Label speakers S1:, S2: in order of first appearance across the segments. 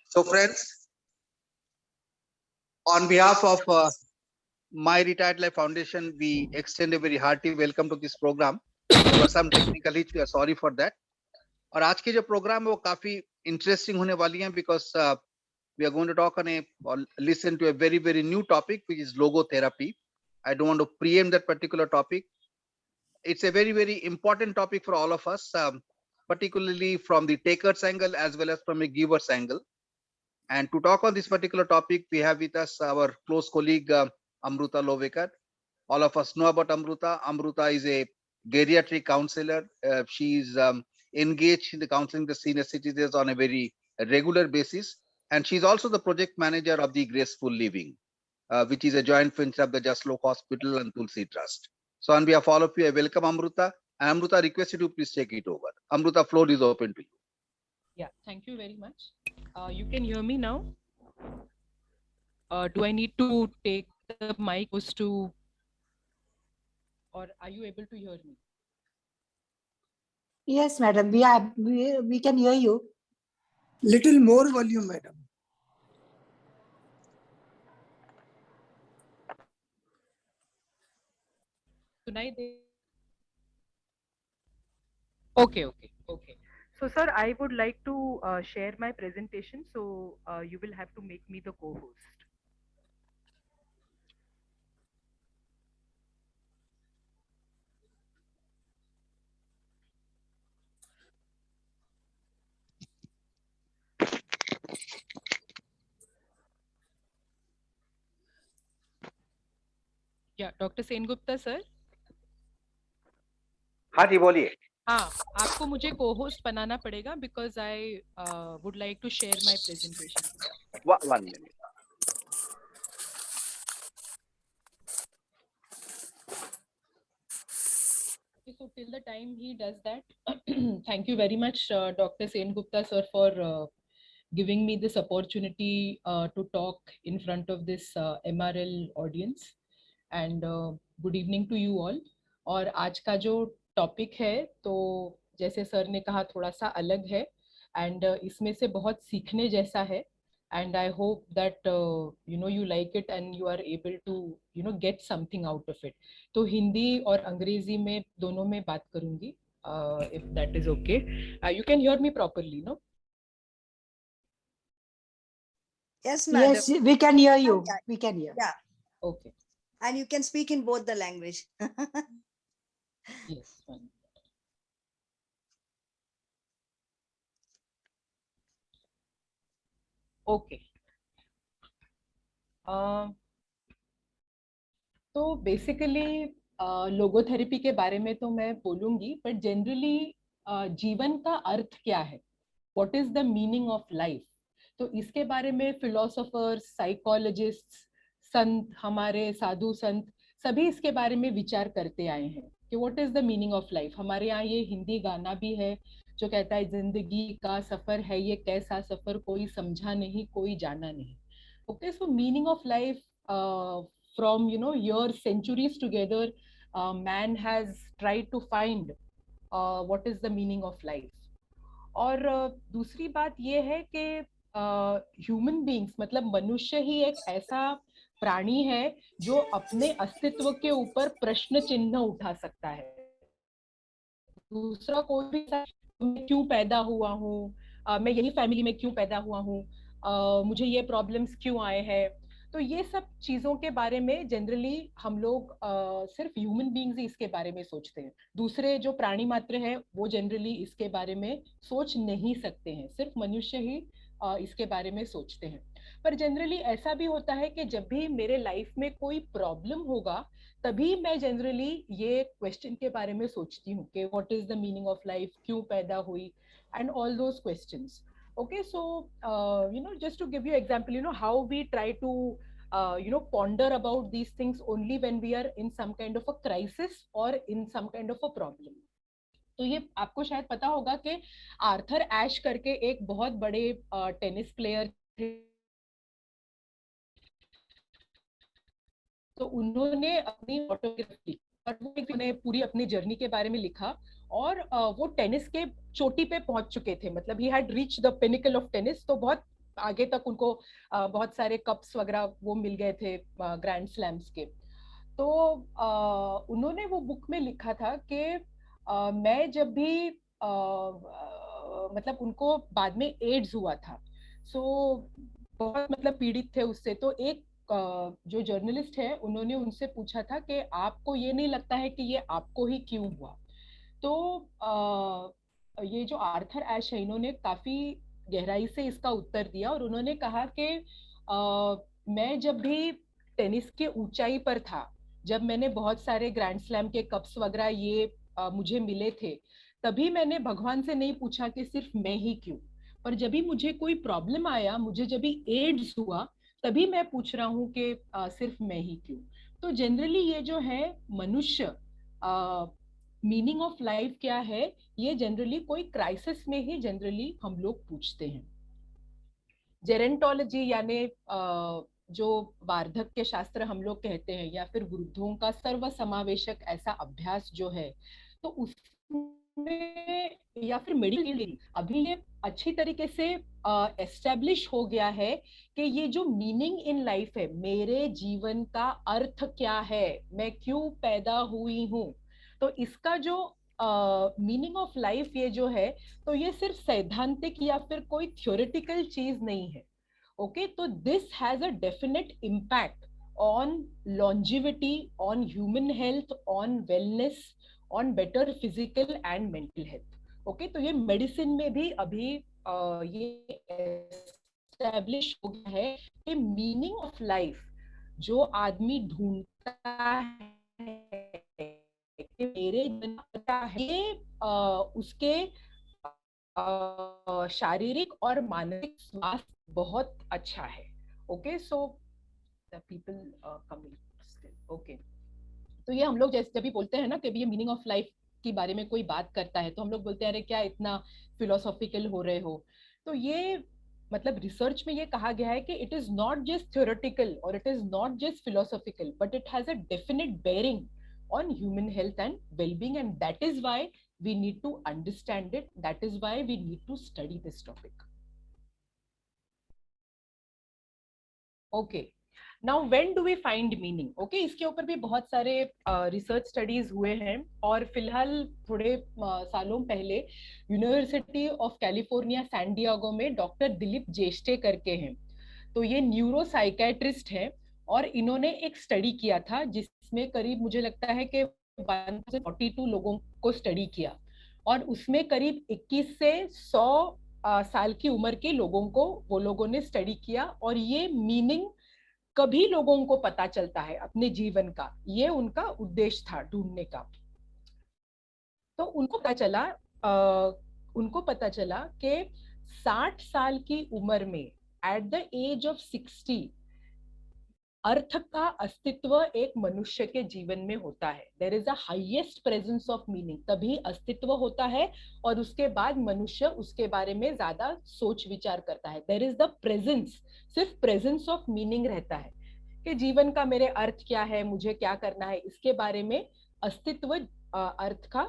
S1: So friends, on behalf of My Retired Life Foundation, we extend a very hearty welcome to this program. There were some technical hitch, we are sorry for that. और आज के जो programme है वो काफी interesting होने वाली हैं because we are going to talk on a or listen to a very new topic which is logotherapy. I don't want to preempt that particular topic. It's a very important topic for all of us, particularly from the taker's angle as well as from a giver's angle. And to talk on this particular topic, we have with us our close colleague Amruta Lovekar. All of us know about Amruta. Amruta is a geriatric counselor. She is engaged in the counseling the senior citizens on a very regular basis. And she's also the project manager of the Graceful Living, which is a joint venture of the Just Look Hospital and Tulsi Trust. So on behalf of all of you, I welcome Amruta. And Amruta, request you to please take it over. Amruta, floor is open to you.
S2: Yeah, thank you very much. You can hear me now? Do I need to take the mic close to, or are you able to hear me?
S3: Yes, madam. We can hear you.
S4: Little more volume, madam.
S2: Tonight Okay. So, sir, I would like to share my presentation. So, you will have to make me the co-host. Yeah, Dr. Sengupta, sir.
S1: हाँ जी बोलिए.
S2: हाँ, आपको मुझे co-host बनाना पड़ेगा because I would like to share my presentation.
S1: 1 minute.
S2: So till the time he does that, thank you very much, Dr. Sengupta, sir, for giving me this opportunity to talk in front of this MRL audience. And good evening to you all. और आज का जो topic है तो जैसे sir ने कहा थोड़ा सा अलग है एंड इसमें से बहुत सीखने जैसा है and I hope that you like it and you are able to get something out of it. तो हिंदी और अंग्रेजी में दोनों में बात करूंगी if that is okay. You can hear me properly, no?
S5: Yes, madam.
S3: Yes, we can hear you. We can hear.
S5: Yeah.
S2: Okay.
S5: And you can speak in both the language.
S2: Yes. Fine. Okay. तो basically logotherapy के बारे में तो मैं बोलूंगी, but generally जीवन का अर्थ क्या है, what is the meaning of life, तो इसके बारे में फिलोसोफर्स, साइकोलॉजिस्ट, संत, हमारे साधु संत सभी इसके बारे में विचार करते आए हैं कि what is the meaning of life. हमारे यहाँ ये हिंदी गाना भी है जो कहता है जिंदगी का सफर है ये कैसा सफर, कोई समझा नहीं कोई जाना नहीं. Okay, so meaning of life from years, centuries together, man has tried to find what is the meaning of life. और दूसरी बात ये है कि ह्यूमन बीइंग्स मतलब मनुष्य ही एक ऐसा प्राणी है जो अपने अस्तित्व के ऊपर प्रश्न चिन्ह उठा सकता है. दूसरा कोई भी मैं क्यों पैदा हुआ हूँ, मैं यही फैमिली में क्यों पैदा हुआ हूँ, मुझे ये प्रॉब्लम्स क्यों आए हैं, तो ये सब चीजों के बारे में जनरली हम लोग सिर्फ ह्यूमन बीइंग्स ही इसके बारे में सोचते हैं. दूसरे जो प्राणी मात्र हैं वो जनरली इसके बारे में सोच नहीं सकते हैं, सिर्फ मनुष्य ही इसके बारे में सोचते हैं. पर जनरली ऐसा भी होता है कि जब भी मेरे लाइफ में कोई प्रॉब्लम होगा तभी मैं जनरली ये क्वेश्चन के बारे में सोचती हूँ कि what is the meaning of life, क्यों पैदा हुई, and all those questions. Okay, so just to give you example, how we try to ponder about these things only when we are in some kind of a crisis or in some kind of a problem. तो ये आपको शायद पता होगा कि Arthur एश करके एक बहुत बड़े टेनिस प्लेयर थे, तो उन्होंने अपनी ऑटोग्राफी और उन्होंने पूरी अपनी जर्नी के बारे में लिखा। और वो टेनिस के चोटी पे पहुंच चुके थे, मतलब he had reach the pinnacle of tennis. तो बहुत आगे तक उनको बहुत सारे कप्स वगैरह वो मिल गए थे ग्रैंड स्लैम्स के। तो उन्होंने वो बुक में लिखा था कि मैं जब भी मतलब उनको बाद में एड्स हुआ था, सो बहुत मतलब पीड़ित थे उससे। तो एक जो जर्नलिस्ट है उन्होंने उनसे पूछा था कि आपको ये नहीं लगता है कि ये आपको ही क्यों हुआ। तो ये जो आर्थर एश है इन्होंने काफी गहराई से इसका उत्तर दिया और उन्होंने कहा कि मैं जब भी टेनिस के ऊंचाई पर था, जब मैंने बहुत सारे ग्रैंड स्लैम के कप्स वगैरह ये मुझे मिले थे, तभी मैंने भगवान से नहीं पूछा कि सिर्फ मैं ही क्यों। पर जब भी मुझे कोई प्रॉब्लम आया, मुझे जब भी एड्स हुआ, तभी मैं पूछ रहा हूँ कि सिर्फ मैं ही क्यों। तो जनरली ये जो है मनुष्य मीनिंग ऑफ लाइफ क्या है, ये जनरली कोई क्राइसिस में ही जनरली हम लोग पूछते हैं। जेरेंटोलॉजी यानी जो वार्धक्य शास्त्र हम लोग कहते हैं, या फिर वृद्धों का सर्व समावेशक ऐसा अभ्यास जो है, तो उसमें या फिर मेडिकल अभी ये अच्छी तरीके से एस्टेब्लिश हो गया है कि ये जो मीनिंग इन लाइफ है, मेरे जीवन का अर्थ क्या है, मैं क्यों पैदा हुई हूँ, तो इसका जो मीनिंग ऑफ लाइफ ये जो है, तो ये सिर्फ सैद्धांतिक या फिर कोई थ्योरेटिकल चीज नहीं है। ओके, तो this has a definite impact on longevity, on human health, on wellness, on better physical and mental health. Okay, तो ये मेडिसिन में भी अभी ये एस्टेब्लिश हो गया है कि मीनिंग ऑफ लाइफ जो आदमी ढूंढता है कि मेरे जीवन का क्या है, ये उसके शारीरिक और मानसिक स्वास्थ्य बहुत अच्छा है। Okay, so the people coming. Okay, तो ये हम लोग जैसे जब भी बोलते हैं ना कि ये मीनिंग ऑफ लाइफ के बारे में कोई बात करता है, तो हम लोग बोलते हैं अरे क्या इतना फिलोसॉफिकल हो रहे हो। तो ये मतलब रिसर्च में ये कहा गया है कि it is not just theoretical और it is not just philosophical, but it has a definite bearing on human health and well-being, and that is why we need to understand it, that is why we need to study this topic. Okay, now when do we find meaning? Okay, इसके ऊपर भी बहुत सारे research studies हुए हैं, और फिलहाल थोड़े सालों पहले university of California San Diego में डॉक्टर दिलीप जेष्टे करके हैं, तो ये न्यूरो साइकेट्रिस्ट है, और इन्होंने एक स्टडी किया था जिसमें करीब मुझे लगता है कि 142 लोगों को स्टडी किया, और उसमें करीब 21 से 100 साल की उम्र के लोगों को वो लोगों ने स्टडी किया, और ये मीनिंग कभी लोगों को पता चलता है अपने जीवन का, ये उनका उद्देश्य था ढूंढने का। तो उनको पता चला कि 60 साल की उम्र में, एट द एज ऑफ 60, अर्थ का अस्तित्व एक मनुष्य के जीवन में होता है। There is a highest presence of meaning, तभी अस्तित्व होता है, और उसके बाद मनुष्य उसके बारे में ज्यादा सोच विचार करता है। देयर इज द प्रेजेंस, सिर्फ प्रेजेंस ऑफ मीनिंग रहता है कि जीवन का मेरे अर्थ क्या है, मुझे क्या करना है, इसके बारे में अस्तित्व अर्थ का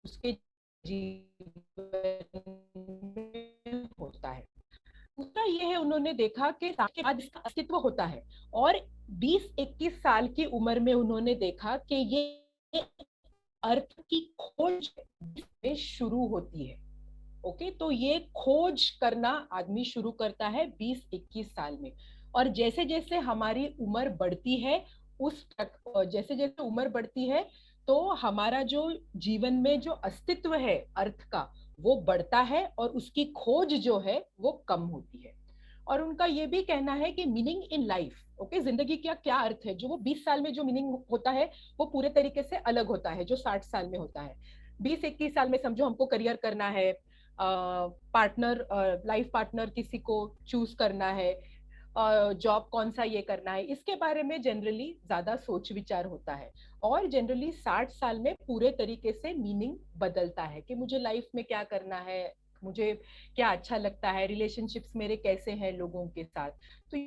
S2: उसके जीवन में होता है। दूसरा ये है, उन्होंने देखा कि साल के बाद इसका अस्तित्व होता है, और 20-21 साल की उम्र में उन्होंने देखा कि ये अर्थ की खोज में शुरू होती है। ओके, तो ये खोज करना आदमी शुरू करता है 20-21 साल में, और जैसे जैसे हमारी उम्र बढ़ती है, जैसे जैसे उम्र बढ़ती है, तो हमारा जो जीवन में जो अस्तित्व है अर्थ का, वो बढ़ता है, और उसकी खोज जो है वो कम होती है। और उनका ये भी कहना है कि मीनिंग इन लाइफ, ओके, जिंदगी का क्या अर्थ है, जो वो 20 साल में जो मीनिंग होता है वो पूरे तरीके से अलग होता है जो 60 साल में होता है। 20-21 साल में समझो हमको करियर करना है, पार्टनर, लाइफ पार्टनर किसी को चूज करना है, जॉब कौन सा ये करना है, इसके बारे में जनरली ज्यादा सोच विचार होता है। और जनरली 60 साल में पूरे तरीके से मीनिंग बदलता है कि मुझे लाइफ में क्या करना है, मुझे क्या अच्छा लगता है, रिलेशनशिप्स मेरे कैसे हैं लोगों के साथ। तो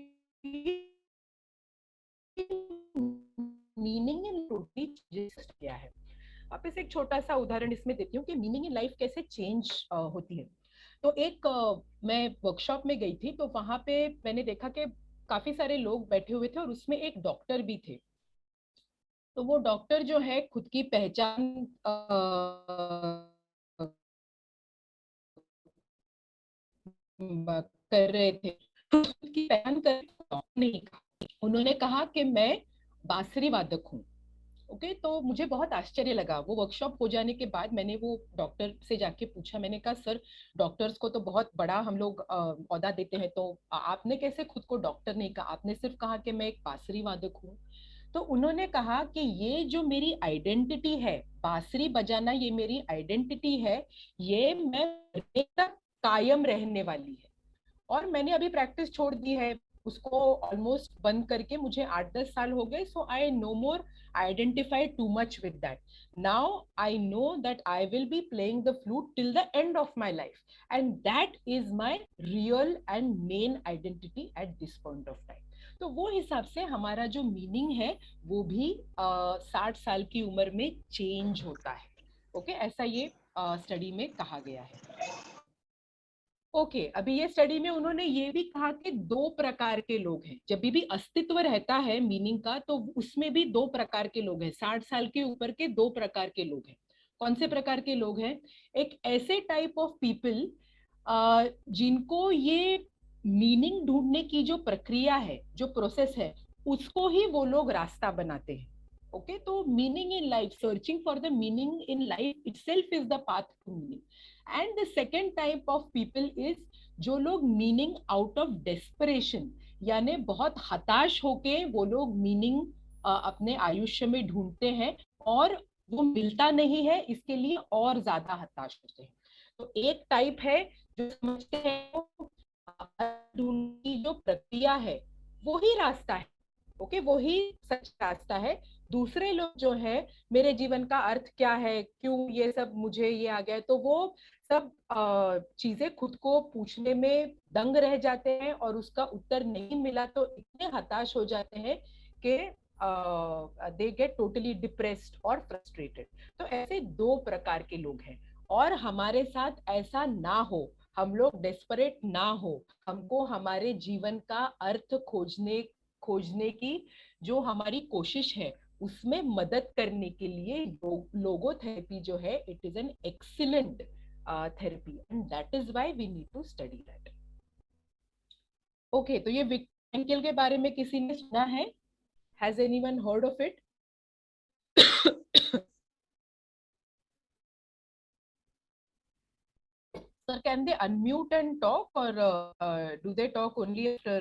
S2: मीनिंग इन टोटली चेंज किया है। वापस एक छोटा सा उदाहरण इसमें देती हूँ कि मीनिंग इन लाइफ कैसे चेंज होती है। तो एक मैं वर्कशॉप में गई थी, तो वहां पे मैंने देखा कि काफी सारे लोग बैठे हुए थे और उसमें एक डॉक्टर भी थे। तो वो डॉक्टर जो है खुद की पहचान कर रहे थे, खुद की पहचान कर नहीं कहा, उन्होंने कहा कि मैं बांसुरी वादक हूँ। ओके, तो मुझे बहुत आश्चर्य लगा। वो वर्कशॉप हो जाने के बाद मैंने वो डॉक्टर से जाके पूछा, मैंने कहा सर, डॉक्टर्स को तो बहुत बड़ा हम लोग औहदा देते हैं, तो आपने कैसे खुद को डॉक्टर नहीं कहा, आपने सिर्फ कहा कि मैं एक बांसुरी वादक हूँ। तो उन्होंने कहा कि ये जो मेरी आइडेंटिटी है, बांसुरी बजाना ये मेरी आइडेंटिटी है, ये मैं मरने तक कायम रहने वाली है। और मैंने अभी प्रैक्टिस छोड़ दी है, उसको ऑलमोस्ट बंद करके मुझे 8-10 साल हो गए। So I no more identify too much with that. Now I know that I will be playing the flute till the end of my life, and that is my real and main identity at this point of time. तो वो हिसाब से हमारा जो meaning है वो भी 60 साल की उम्र में चेंज होता है। ओके, ऐसा ये स्टडी में कहा गया है। ओके, अभी ये स्टडी में उन्होंने ये भी कहा कि दो प्रकार के लोग हैं। जब भी अस्तित्व रहता है मीनिंग का, तो उसमें भी दो प्रकार के लोग हैं। 60 साल के ऊपर के दो प्रकार के लोग हैं। कौन से प्रकार के लोग हैं? एक ऐसे टाइप ऑफ पीपल जिनको ये मीनिंग ढूंढने की जो प्रक्रिया है, जो प्रोसेस है, उसको ही वो लोग रास्ता बनाते हैं। ओके, तो meaning in life, searching for the meaning in life itself is the path to meaning. And the second type of people is जो लोग मीनिंग आउट ऑफ डेस्परेशन, यानी बहुत हताश होके वो लोग मीनिंग अपने आयुष्य में ढूंढते हैं और वो मिलता नहीं है, इसके लिए और ज्यादा हताश होते हैं। तो एक टाइप है जो समझते हैं ढूंढने की जो प्रक्रिया है वो ही रास्ता है। ओके, वो ही सच रास्ता है। दूसरे लोग जो है, मेरे जीवन का अर्थ क्या है, क्यों ये सब मुझे ये आ गया है, तो वो सब चीजें खुद को पूछने में दंग रह जाते हैं और उसका उत्तर नहीं मिला तो इतने हताश हो जाते हैं कि दे गेट टोटली डिप्रेस्ड और फ्रस्ट्रेटेड। तो ऐसे दो प्रकार के लोग हैं। और हमारे साथ ऐसा ना हो, हम लोग डेस्परेट ना हो, हमको हमारे जीवन का अर्थ खोजने की जो हमारी कोशिश है उसमें मदद करने के लिए लोगोथेरेपी जो है, it is an excellent therapy, and that is why we need to study that. Okay, तो ये विक्टर फ्रैंकल के बारे में किसी ने सुना है? Has anyone heard of it? Sir, can they unmute and talk, or do they talk only after?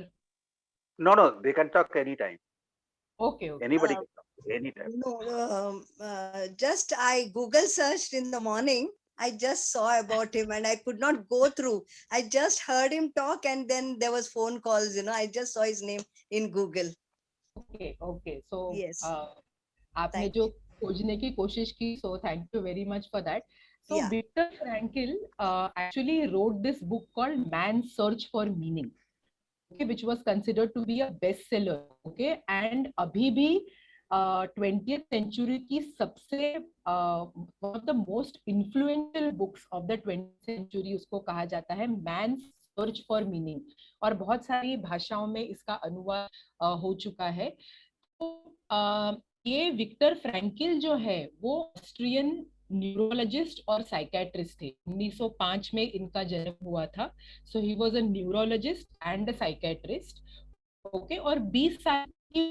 S1: No, they can talk anytime.
S2: Okay.
S1: Anybody can talk anytime.
S5: No, just I Google searched in the morning. I just saw about him and I could not go through. I just heard him talk and then there was phone calls, I just saw his name in Google.
S2: Okay. So,
S5: Yes.
S2: आपने
S5: Thank
S2: जो खोजने की कोशिश की, so thank you very much for that. So,
S5: Yeah.
S2: Viktor Frankl actually wrote this book called Man's Search for Meaning, okay, which was considered to be a bestseller. Okay, and अभी भी 20th century की सबसे one of the most influential books of the 20th century उसको कहा जाता है Man's Search for Meaning, और बहुत सारी भाषाओं में इसका अनुवाद हो चुका है। तो ये विक्टर फ्रैंकल जो है वो ऑस्ट्रियन न्यूरोलॉजिस्ट और साइकेट्रिस्ट थे। 1905 में इनका जन्म हुआ था। So he was a neurologist and a psychiatrist. Okay, और 20 साल की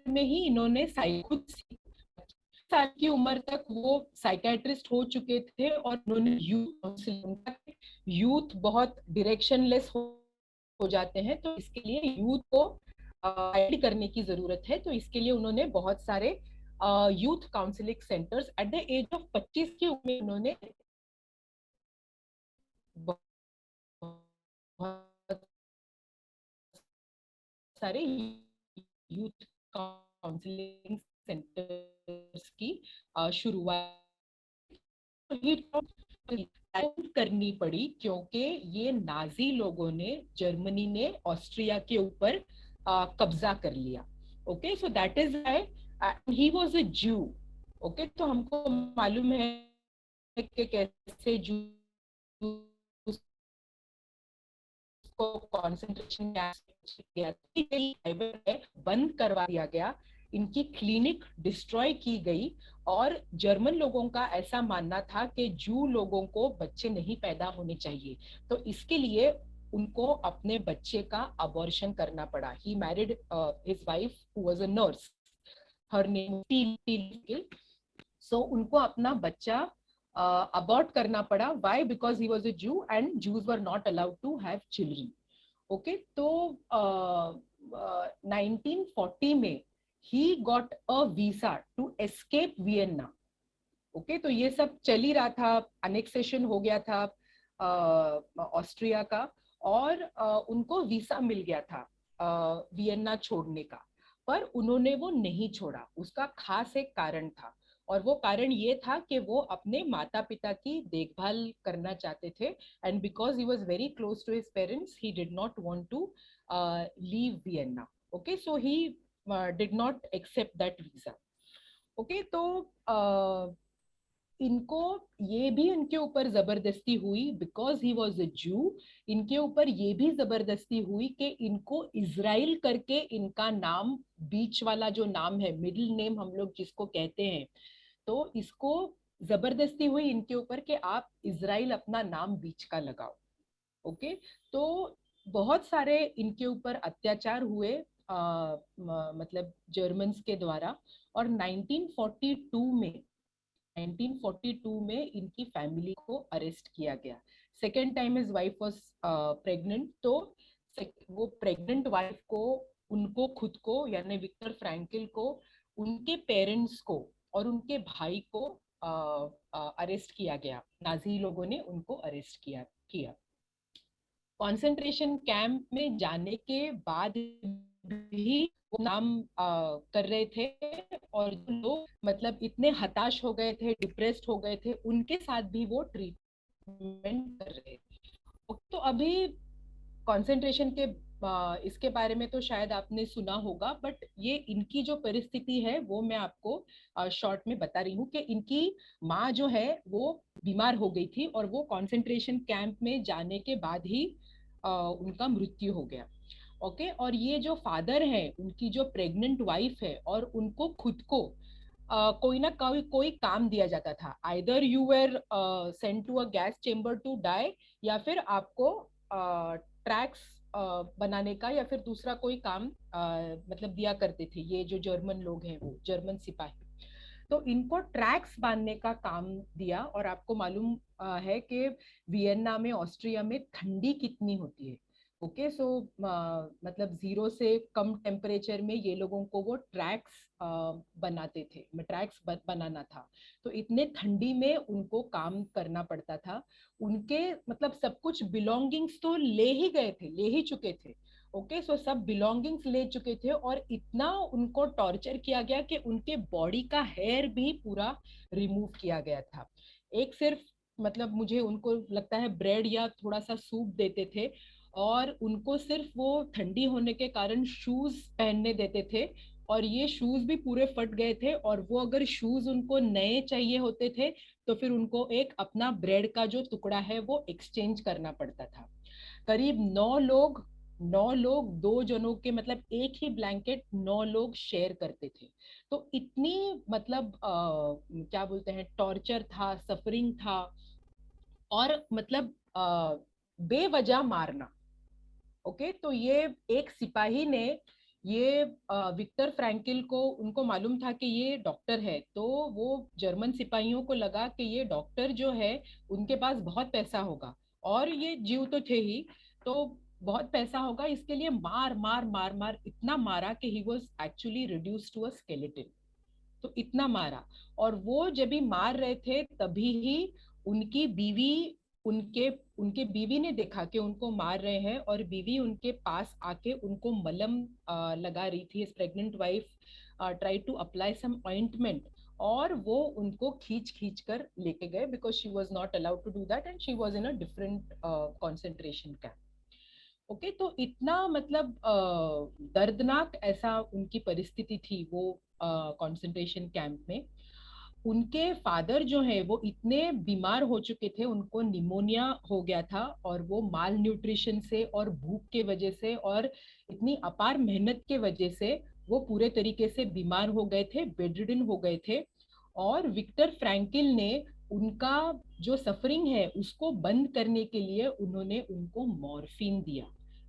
S2: में ही इन्होंने खुद साल की उम्र तक वो साइकेट्रिस्ट हो चुके थे और उन्होंने यूथ बहुत डायरेक्शनलेस हो जाते हैं, तो इसके लिए यूथ को गाइड करने की जरूरत है। तो इसके लिए उन्होंने बहुत सारे youth counselling centres at the age of 25 की उम्र में उन्होंने बहुत सारे यूथ काउंसलिंग सेंटर्स की शुरुआत करनी पड़ी क्योंकि ये नाजी लोगों ने, जर्मनी ने ऑस्ट्रिया के ऊपर कब्जा कर लिया. Okay, so that is why he was a जू. ओके, तो हमको मालूम है कि कैसे जू को कॉन्सेंट्रेशन कैंप बंद करवा दिया गया, इनकी क्लिनिक डिस्ट्रॉय की गई. और जर्मन लोगों का ऐसा मानना था कि जू लोगों को बच्चे नहीं पैदा होने चाहिए, तो इसके लिए उनको अपने बच्चे का अबॉर्शन करना पड़ा. He married his wife who was a nurse, her name Tilly. So उनको अपना बच्चा अबॉर्ट करना पड़ा. Why? Because he was a Jew and Jews were not allowed to have children. Okay, तो 1940 में he got a visa to escape Vienna. Okay, तो ये सब चल ही रहा था, अनेक्सेशन हो गया था ऑस्ट्रिया का, और उनको वीसा मिल गया था वियन्ना छोड़ने का, पर उन्होंने वो नहीं छोड़ा. उसका खास एक कारण था, और वो कारण ये था कि वो अपने माता पिता की देखभाल करना चाहते थे. And because he was very close to his parents, he did not want to leave Vienna. Okay, so he did not accept that visa. Okay, तो इनको ये भी इनके ऊपर जबरदस्ती हुई, बिकॉज ही वॉज अ जू, इनके ऊपर ये भी जबरदस्ती हुई कि इनको इजराइल करके इनका नाम, बीच वाला जो नाम है, मिडिल नेम हम लोग जिसको कहते हैं, तो इसको जबरदस्ती हुई इनके ऊपर कि आप इजराइल अपना नाम बीच का लगाओ. ओके, तो बहुत सारे इनके ऊपर अत्याचार हुए मतलब जर्मन्स के द्वारा. और 1942 में इनकी फैमिली को अरेस्ट किया गया. Second time his wife was pregnant, तो वो प्रेग्नेंट वाइफ को, उनको खुद को, यानी विक्टर फ्रैंकल को, उनके पेरेंट्स को और उनके भाई को अरेस्ट किया गया. नाजी लोगों ने उनको अरेस्ट किया. कॉन्सेंट्रेशन कैंप में जाने के बाद भी वो नाम कर रहे थे, और जो लोग मतलब इतने हताश हो गए थे, डिप्रेस्ड हो गए थे, उनके साथ भी वो ट्रीटमेंट कर रहे थे. तो अभी कॉन्सेंट्रेशन के इसके बारे में तो शायद आपने सुना होगा, बट ये इनकी जो परिस्थिति है वो मैं आपको शॉर्ट में बता रही हूँ कि इनकी माँ जो है वो बीमार हो गई थी, और वो कॉन्सेंट्रेशन कैंप में जाने के बाद ही उनका मृत्यु हो गया. ओके, और ये जो फादर है, उनकी जो प्रेग्नेंट वाइफ है, और उनको खुद को कोई ना कोई काम दिया जाता था. Either you were sent to a gas chamber to die, या फिर आपको ट्रैक्स बनाने का या फिर दूसरा कोई काम मतलब दिया करते थे ये जो जर्मन लोग हैं, वो जर्मन सिपाही. तो इनको ट्रैक्स बांधने का काम दिया. और आपको मालूम है कि वियन्ना में, ऑस्ट्रिया में ठंडी कितनी होती है. ओके, सो मतलब 0 से कम टेम्परेचर में ये लोगों को वो ट्रैक्स बनाते थे, ट्रैक्स बनाना था. तो इतने ठंडी में उनको काम करना पड़ता था. उनके मतलब सब कुछ बिलोंगिंग्स तो ले ही चुके थे. ओके, सो सब बिलोंगिंग्स ले चुके थे, और इतना उनको टॉर्चर किया गया कि उनके बॉडी का हेयर भी पूरा रिमूव किया गया था. एक सिर्फ मतलब मुझे उनको लगता है ब्रेड या थोड़ा सा सूप देते थे, और उनको सिर्फ वो ठंडी होने के कारण शूज पहनने देते थे, और ये शूज भी पूरे फट गए थे. और वो अगर शूज उनको नए चाहिए होते थे तो फिर उनको एक अपना ब्रेड का जो टुकड़ा है वो एक्सचेंज करना पड़ता था. करीब 9 लोग 2 जनों के मतलब एक ही ब्लैंकेट 9 लोग शेयर करते थे. तो इतनी मतलब क्या बोलते हैं, टॉर्चर था, सफरिंग था, और मतलब बेवजह मारना. ओके, तो ये एक सिपाही ने ये विक्टर फ्रैंकल को, उनको मालूम था कि ये डॉक्टर है, तो वो जर्मन सिपाहियों को लगा कि ये डॉक्टर जो है उनके पास बहुत पैसा होगा, और ये जीव तो थे ही, तो बहुत पैसा होगा, इसके लिए मार मार मार मार इतना मारा कि he was actually reduced to a skeleton. तो इतना मारा. और वो जब भी मार रहे थे तभी ही उनकी बीवी, उनके उनके बीवी ने देखा कि उनको मार रहे हैं, और बीवी उनके पास आके उनको मलम लगा रही थी. Pregnant wife try to apply some ointment और वो उनको खींच खींच कर लेके गए, because she was not allowed to do that and she was in a different concentration camp. Okay, तो इतना मतलब दर्दनाक ऐसा उनकी परिस्थिति थी वो कॉन्सेंट्रेशन कैंप में। उनके फादर जो है वो इतने बीमार हो चुके थे, उनको निमोनिया हो गया था, और वो माल न्यूट्रिशन से और भूख के वजह से और इतनी अपार मेहनत के वजह से वो पूरे तरीके से बीमार हो गए थे, बेडरिडन हो गए थे। और विक्टर फ्रैंकल ने उनका जो सफरिंग है उसको बंद करने के लिए उन्होंने उनको मॉर्फिन दिया।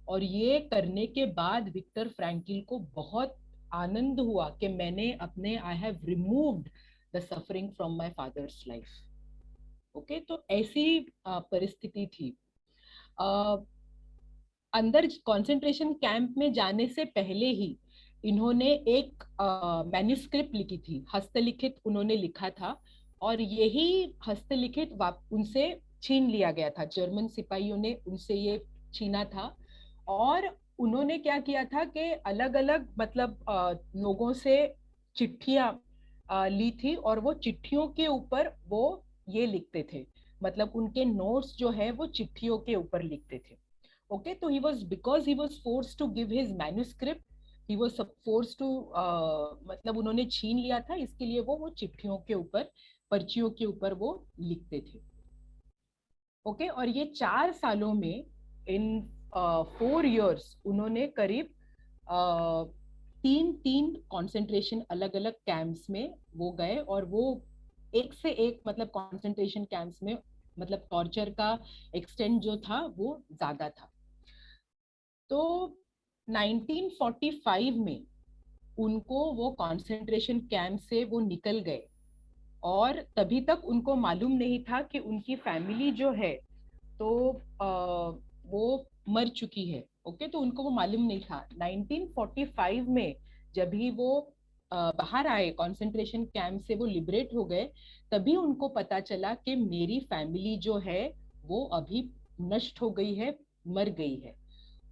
S2: और ये करने के बाद विक्टर फ्रैंकल को बहुत आनंद हुआ कि मैंने अपने I have removed the suffering from my father's life. Okay, तो ऐसी परिस्थिति थी। अंदर कॉन्सेंट्रेशन कैंप में जाने से पहले ही इन्होंने एक मैन्युस्क्रिप्ट लिखी थी, हस्तलिखित उन्होंने लिखा था, और यही हस्तलिखित उनसे छीन लिया गया था, जर्मन सिपाहियों ने उनसे ये छीना था। और उन्होंने क्या किया था कि अलग अलग मतलब लोगों से चिट्ठियां ली थी, और वो चिट्ठियों के ऊपर वो ये लिखते थे, मतलब उनके नोट्स जो है वो चिट्ठियों के ऊपर लिखते थे। Okay, so because he was forced to give his manuscript, he was forced to मतलब उन्होंने छीन लिया था, इसके लिए वो चिट्ठियों के ऊपर, पर्चियों के ऊपर वो लिखते थे। ओके, और ये 4 सालों में, इन 4 years उन्होंने करीब 3 कॉन्सेंट्रेशन अलग अलग कैंप्स में वो गए, और वो एक से एक मतलब कॉन्सेंट्रेशन कैंप्स में मतलब टॉर्चर का एक्सटेंट जो था वो ज्यादा था। तो 1945 में उनको वो कॉन्सेंट्रेशन कैंप से वो निकल गए, और तभी तक उनको मालूम नहीं था कि उनकी फैमिली जो है तो वो मर चुकी है। ओके, तो उनको वो मालूम नहीं था। 1945 में जब ही वो बाहर आए कॉन्सेंट्रेशन कैंप से, वो लिबरेट हो गए, तभी उनको पता चला कि मेरी फैमिली जो है वो अभी नष्ट हो गई है, मर गई है।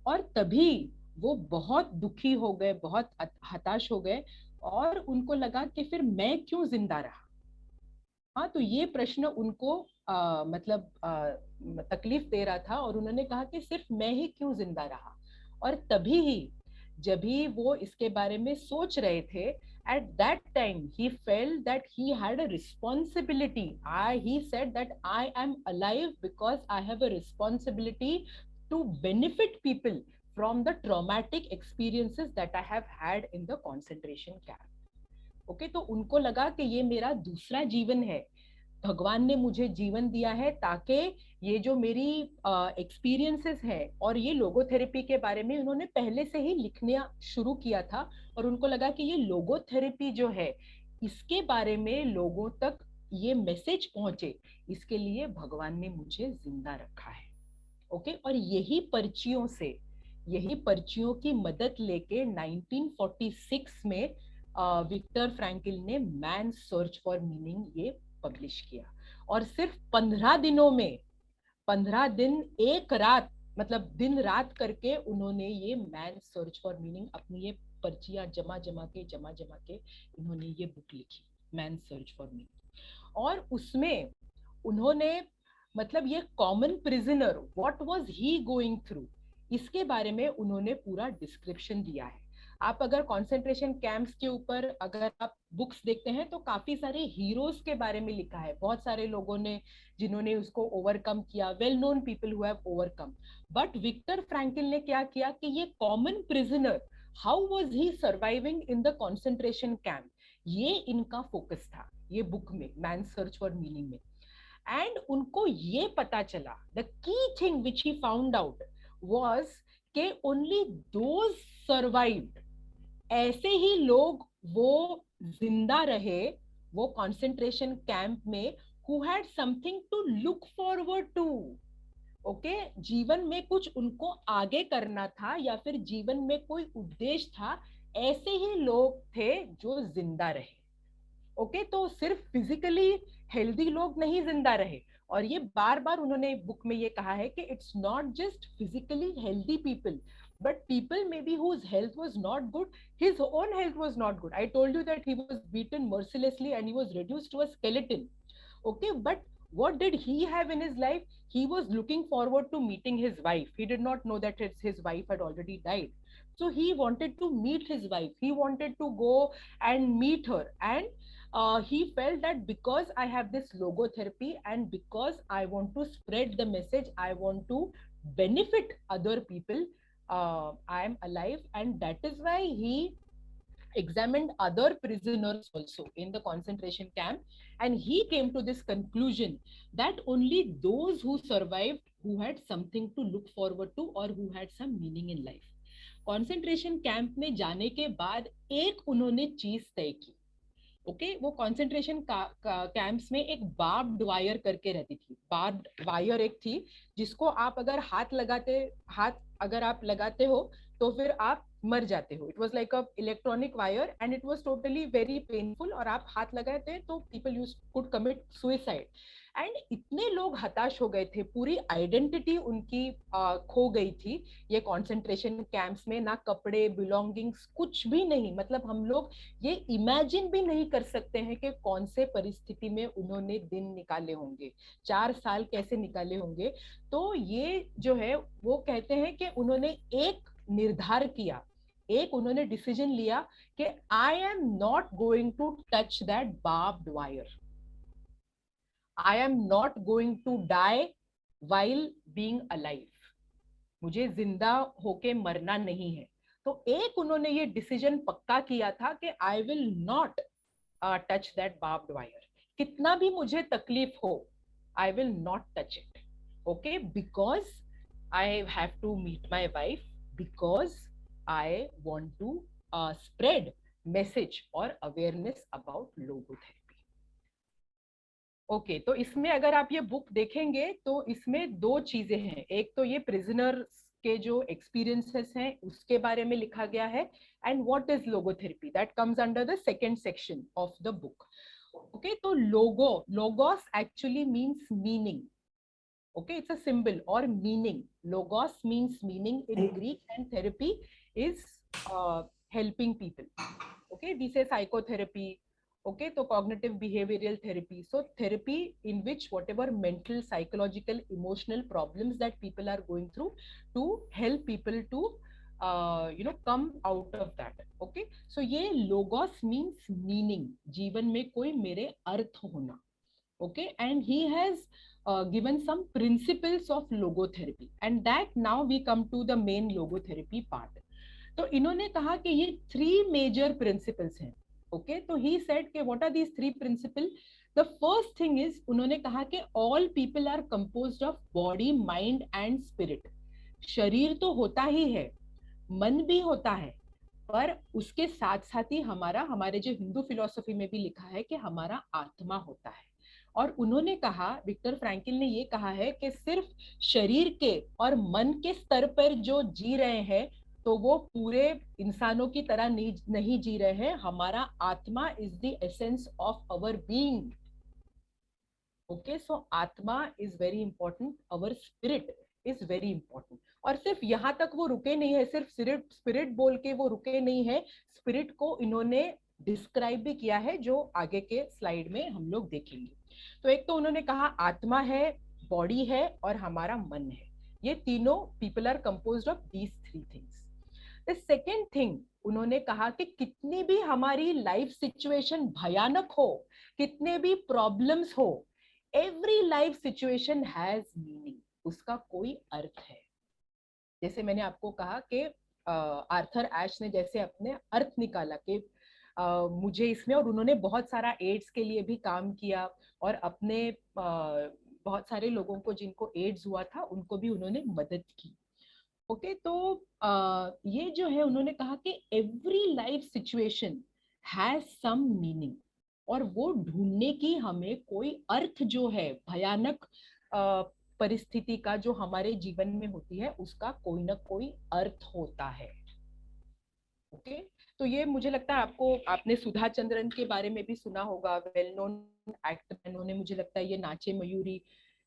S2: और तभी वो बहुत दुखी हो गए, बहुत हताश हो गए, और उनको लगा कि फिर मैं क्यों जिंदा रहा। हाँ, तो ये प्रश्न उनको मतलब तकलीफ दे रहा था, और उन्होंने कहा कि सिर्फ मैं ही क्यों जिंदा रहा। और तभी ही जब ही वो इसके बारे में सोच रहे थे, at that time he felt that he had a responsibility. He said that I am alive because I have a responsibility to benefit people from the traumatic experiences that I have had in the concentration camp. Okay, तो उनको लगा कि ये मेरा दूसरा जीवन है, भगवान ने मुझे जीवन दिया है ताकि ये जो मेरी एक्सपीरियंसेस है, और ये लोगोथेरेपी के बारे में उन्होंने पहले से ही लिखना शुरू किया था, और उनको लगा कि ये लोगोथेरेपी जो है इसके बारे में लोगों तक ये मैसेज पहुंचे, इसके लिए भगवान ने मुझे जिंदा रखा है। ओके, और यही पर्चियों की मदद लेके 1946 में विक्टर फ्रैंकल ने मैन सर्च फॉर मीनिंग ये पब्लिश किया। और सिर्फ 15 दिनों में, 15 दिन 1 रात मतलब दिन रात करके उन्होंने ये मैन सर्च फॉर मीनिंग, अपनी ये पर्चियां जमा जमा के इन्होंने ये बुक लिखी, मैन सर्च फॉर मीनिंग। और उसमें उन्होंने मतलब ये common prisoner what was he going through, इसके बारे में उन्होंने पूरा डिस्क्रिप्शन दिया है। आप अगर कॉन्सेंट्रेशन कैंप्स के ऊपर अगर आप बुक्स देखते हैं तो काफी सारे हीरोज के बारे में लिखा है, बहुत सारे लोगों ने जिन्होंने उसको ओवरकम किया, well known people who have overcome. But Victor Frankl ने क्या किया कि ये common prisoner, how was he surviving in the concentration camp, ये इनका फोकस था ये बुक में, मैन सर्च फॉर मीनिंग में। एंड उनको ये पता चला, the key thing which he found out was कि ओनली दोज सर्वाइव्ड, ऐसे ही लोग वो जिंदा रहे वो कॉन्सेंट्रेशन कैंप में, who had something to look forward to. Okay, जीवन में कुछ उनको आगे करना था या फिर जीवन में कोई उद्देश्य था, ऐसे ही लोग थे जो जिंदा रहे। ओके, तो सिर्फ फिजिकली हेल्दी लोग नहीं जिंदा रहे। और ये बार बार उन्होंने बुक में ये कहा है कि it's not just physically healthy people, but people maybe whose health was not good, his own health was not good. I told you that he was beaten mercilessly and he was reduced to a skeleton. Okay, but what did he have in his life? He was looking forward to meeting his wife. He did not know that his wife had already died, so he wanted to meet his wife. He wanted to go and meet her, and he felt that because I have this logotherapy and because I want to spread the message, I want to benefit other people, I am alive. And that is why he examined other prisoners also in the concentration camp, and he came to this conclusion that only those who survived, who had something to look forward to or who had some meaning in life. Concentration camp में जाने के बाद एक उन्होंने चीज तय की. Okay, वो कंसंट्रेशन कैंप्स में एक बार्ब्ड वायर करके रहती थी. बार्ब्ड वायर एक थी जिसको आप अगर हाथ अगर आप लगाते हो तो फिर आप मर जाते हो. It was like a electronic wire and it was totally very painful, और आप हाथ लगाते तो people could commit suicide. And इतने लोग हताश हो गए थे, पूरी आइडेंटिटी उनकी खो गई थी ये कॉन्सेंट्रेशन कैंप्स में. ना कपड़े, बिलोंगिंग्स, कुछ भी नहीं. मतलब हम लोग ये इमेजिन भी नहीं कर सकते हैं कि कौन से परिस्थिति में उन्होंने दिन निकाले होंगे, 4 साल कैसे निकाले होंगे. तो ये जो है वो कहते हैं कि उन्होंने एक निर्धार किया, एक उन्होंने डिसीजन लिया कि I am not going to touch that barbed wire. I am not going to die while being alive. मुझे जिंदा होके मरना नहीं है. तो एक उन्होंने ये डिसीजन पक्का किया था कि I will not touch that barbed wire. कितना भी मुझे तकलीफ हो, I will not touch it. Okay, because I have to meet my wife, because I want to spread message और अवेयरनेस अबाउट लोगोथेरेपी. ओके, तो इसमें अगर आप ये बुक देखेंगे तो इसमें दो चीजें हैं. एक तो ये प्रिजनर्स के जो एक्सपीरियंसेस हैं उसके बारे में लिखा गया है, and what is logotherapy, that comes under the second section of the book. Okay, तो logos actually means meaning. Okay, it's a symbol और meaning. Logos means meaning in Greek, and therapy is helping people. Okay, we say psychotherapy. Okay, so cognitive behavioral therapy. So therapy in which whatever mental, psychological, emotional problems that people are going through, to help people to come out of that. Okay, so ये logos means meaning, जीवन में कोई मेरे अर्थ होना. Okay, and he has given some principles of logotherapy, and that now we come to the main logotherapy part. तो इन्होंने कहा कि ये 3 major principles हैं. Okay, so he said कि what are these 3 principles? The first thing is, उन्होंने कहा कि all people are composed of body, mind and spirit. शरीर तो होता ही है, मन भी होता है, पर उसके साथ साथ ही हमारे जो हिंदू फिलॉसफी में भी लिखा है कि हमारा आत्मा होता है. और उन्होंने कहा, विक्टर फ्रैंकल ने ये कहा है कि सिर्फ शरीर के और मन के स्तर पर जो जी रहे हैं तो वो पूरे इंसानों की तरह नहीं जी रहे हैं. हमारा atma is the essence of our being. Okay, so atma is very important, our spirit is very important. और सिर्फ यहाँ तक वो रुके नहीं है, सिर्फ स्पिरिट बोल के वो रुके नहीं है. स्पिरिट को इन्होंने डिस्क्राइब भी किया है, जो आगे के स्लाइड में हम लोग देखेंगे. तो एक तो उन्होंने कहा आत्मा है, बॉडी है और हमारा मन है. ये तीनों people are composed of these 3 things. The second thing, उन्होंने कहा कि कितनी भी हमारी लाइफ सिचुएशन भयानक हो, कितने भी प्रॉब्लम्स हो, every life situation has meaning. उसका कोई अर्थ है. जैसे मैंने आपको कहा कि आर्थर एश ने जैसे अपने अर्थ निकाला कि मुझे इसमें, और उन्होंने बहुत सारा एड्स के लिए भी काम किया और अपने बहुत सारे लोगों को जिनको एड्स हुआ था उनको भी उन्होंने मदद की. ओके, तो ये जो है उन्होंने कहा कि every life situation has some meaning, और वो ढूंढने की हमें कोई अर्थ जो है भयानक परिस्थिति का जो हमारे जीवन में होती है उसका कोई ना कोई अर्थ होता है. ओके, तो ये मुझे लगता है आपने सुधा चंद्रन के बारे में भी सुना होगा, वेल नोन एक्टर. उन्होंने मुझे लगता है ये नाचे मयूरी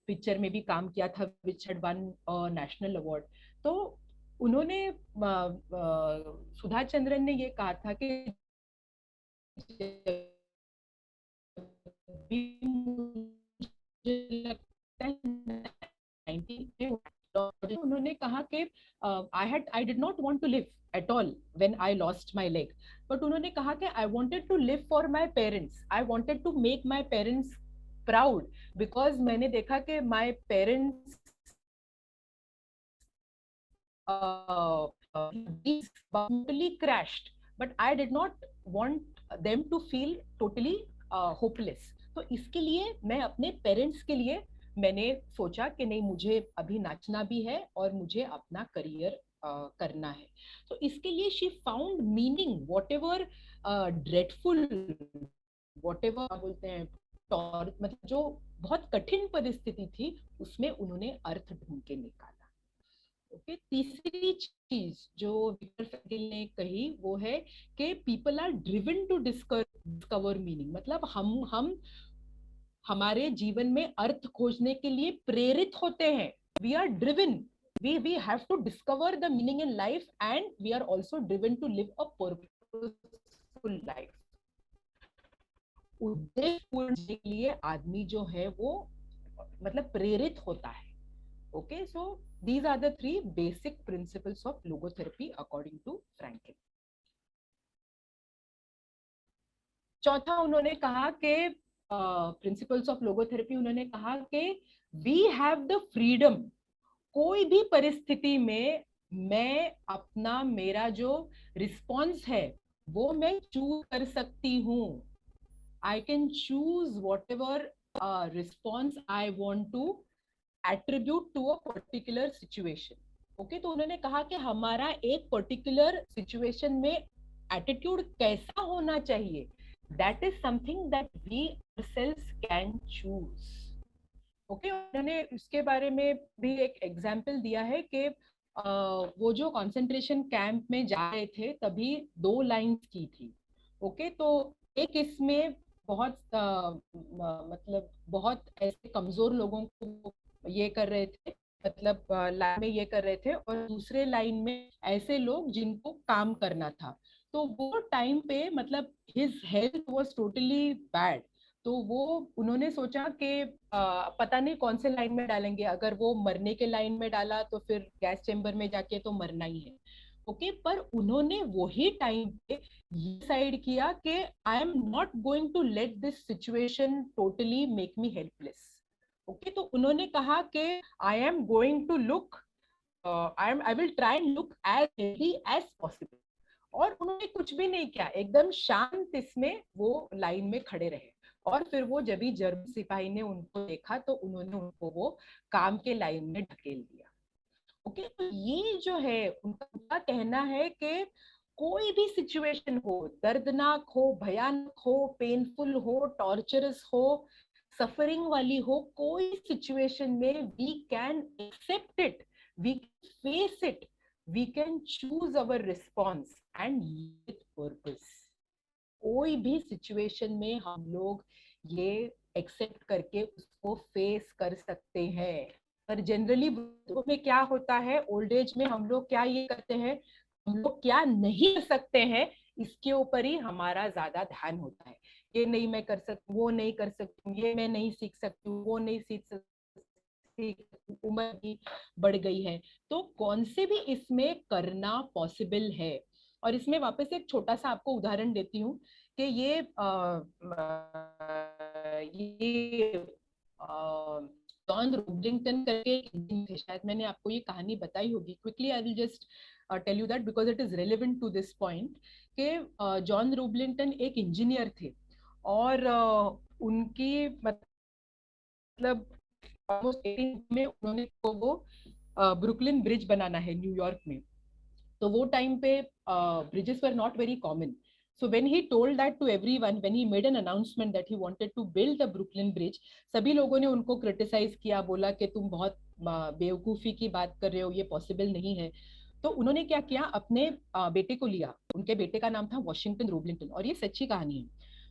S2: पिक्चर में भी काम किया था, which had one national award. तो उन्होंने सुधा चंद्रन ने ये कहा था कि मुझे लगता है 19 उन्होंने कहा कि I did not want to live at all when I lost my leg, but उन्होंने कहा कि I wanted to live for my parents, I wanted to make my parents proud, because मैंने देखा कि my parents totally crashed, but I did not want them to feel totally hopeless. तो इसके लिए मैं अपने पेरेंट्स के लिए मैंने सोचा कि नहीं, मुझे अभी नाचना भी है और मुझे अपना करियर करना है. तो इसके लिए she found meaning, what ever dreadful, what ever बोलते हैं, मतलब जो बहुत कठिन परिस्थिति थी उसमें उन्होंने अर्थ ढूंढ के निकाला. ओके, तीसरी चीज जो विक्टर फ्रैंकल ने कही वो है कि people are driven to discover meaning. मतलब हम हमारे जीवन में अर्थ खोजने के लिए प्रेरित होते हैं. We are driven, we have to discover the meaning in life, and we are also driven to live a purposeful life. उद्देश्यपूर्ण के लिए आदमी जो है वो मतलब प्रेरित होता है. Okay, so these are the three basic principles of logotherapy according to Frankl. चौथा उन्होंने कहा कि प्रिंसिपल्स ऑफ लोगोथेरेपी, उन्होंने कहा कि वी हैव द फ्रीडम, कोई भी परिस्थिति में मैं अपना मेरा जो रिस्पॉन्स है वो मैं चूज कर सकती हूँ. I can choose whatever response I want to attribute to a particular situation. Okay, तो उन्होंने कहा कि हमारा एक particular situation में attitude कैसा होना चाहिए, that is something that we ourselves can choose. Okay, उन्होंने इसके बारे में भी एक एग्जाम्पल दिया है कि वो जो कंसंट्रेशन कैंप में जा रहे थे तभी 2 लाइन्स की थी. ओके, तो एक इसमें बहुत मतलब बहुत ऐसे कमजोर लोगों को ये कर रहे थे, मतलब लाइन में ये कर रहे थे, और दूसरे लाइन में ऐसे लोग जिनको काम करना था. तो वो टाइम पे मतलब his health was totally bad. तो वो उन्होंने सोचा कि पता नहीं कौन से लाइन में डालेंगे. अगर वो मरने के लाइन में डाला तो फिर गैस चेंबर में जाके तो मरना ही है. ओके, पर उन्होंने वही टाइम पे डिसाइड किया कि I am not going to let this situation totally make me helpless. Okay, तो उन्होंने कहा कि I am going to look, I will try and look as healthy as possible. और उन्होंने कुछ भी नहीं किया, एकदम शांत इसमें वो लाइन में खड़े रहे. और फिर वो जब भी जर्मन सिपाही ने उनको देखा तो उन्होंने उनको वो काम के लाइन में ढकेल दिया. ओके, तो ये जो है उनका कहना है कि कोई भी सिचुएशन हो, दर्दनाक हो, भयानक हो, पेनफुल हो, टॉर्चरस हो, सफरिंग वाली हो, कोई सिचुएशन में we can accept it, we can face it, we can choose our response and with purpose. कोई भी सिचुएशन में हम लोग ये एक्सेप्ट करके उसको फेस कर सकते हैं. पर जनरली में क्या होता है, ओल्ड एज में हम लोग क्या ये करते हैं, हम लोग क्या नहीं कर सकते हैं इसके ऊपर ही हमारा ज्यादा ध्यान होता है. ये नहीं मैं कर सकती, वो नहीं कर सकती, ये मैं नहीं सीख सकती, वो नहीं सीख सकती, उम्र भी बढ़ गई है. तो कौन से भी इसमें करना पॉसिबल है. और इसमें वापस एक छोटा सा आपको उदाहरण देती हूँ कि ये जॉन रोबलिंगटन करके, शायद मैंने आपको ये कहानी बताई होगी. Quickly I will just tell you that because it is relevant to this point कि जॉन रोबलिंगटन एक इंजीनियर थे और उनकी मतलब ऑलमोस्ट 18 में उन्होंने वो ब्रुकलिन ब्रिज बनाना है न्यूयॉर्क में. तो वो टाइम पे bridges were not very common. So when he told that to everyone, when he made an announcement that he wanted to build the Brooklyn Bridge, सभी लोगों ने उनको क्रिटिसाइज किया, बोला कि तुम बहुत बेवकूफी की बात कर रहे हो, ये पॉसिबल नहीं है. तो उन्होंने क्या किया, अपने बेटे को लिया. उनके बेटे का नाम था वॉशिंगटन रोबलिंगटन और ये सच्ची कहानी है.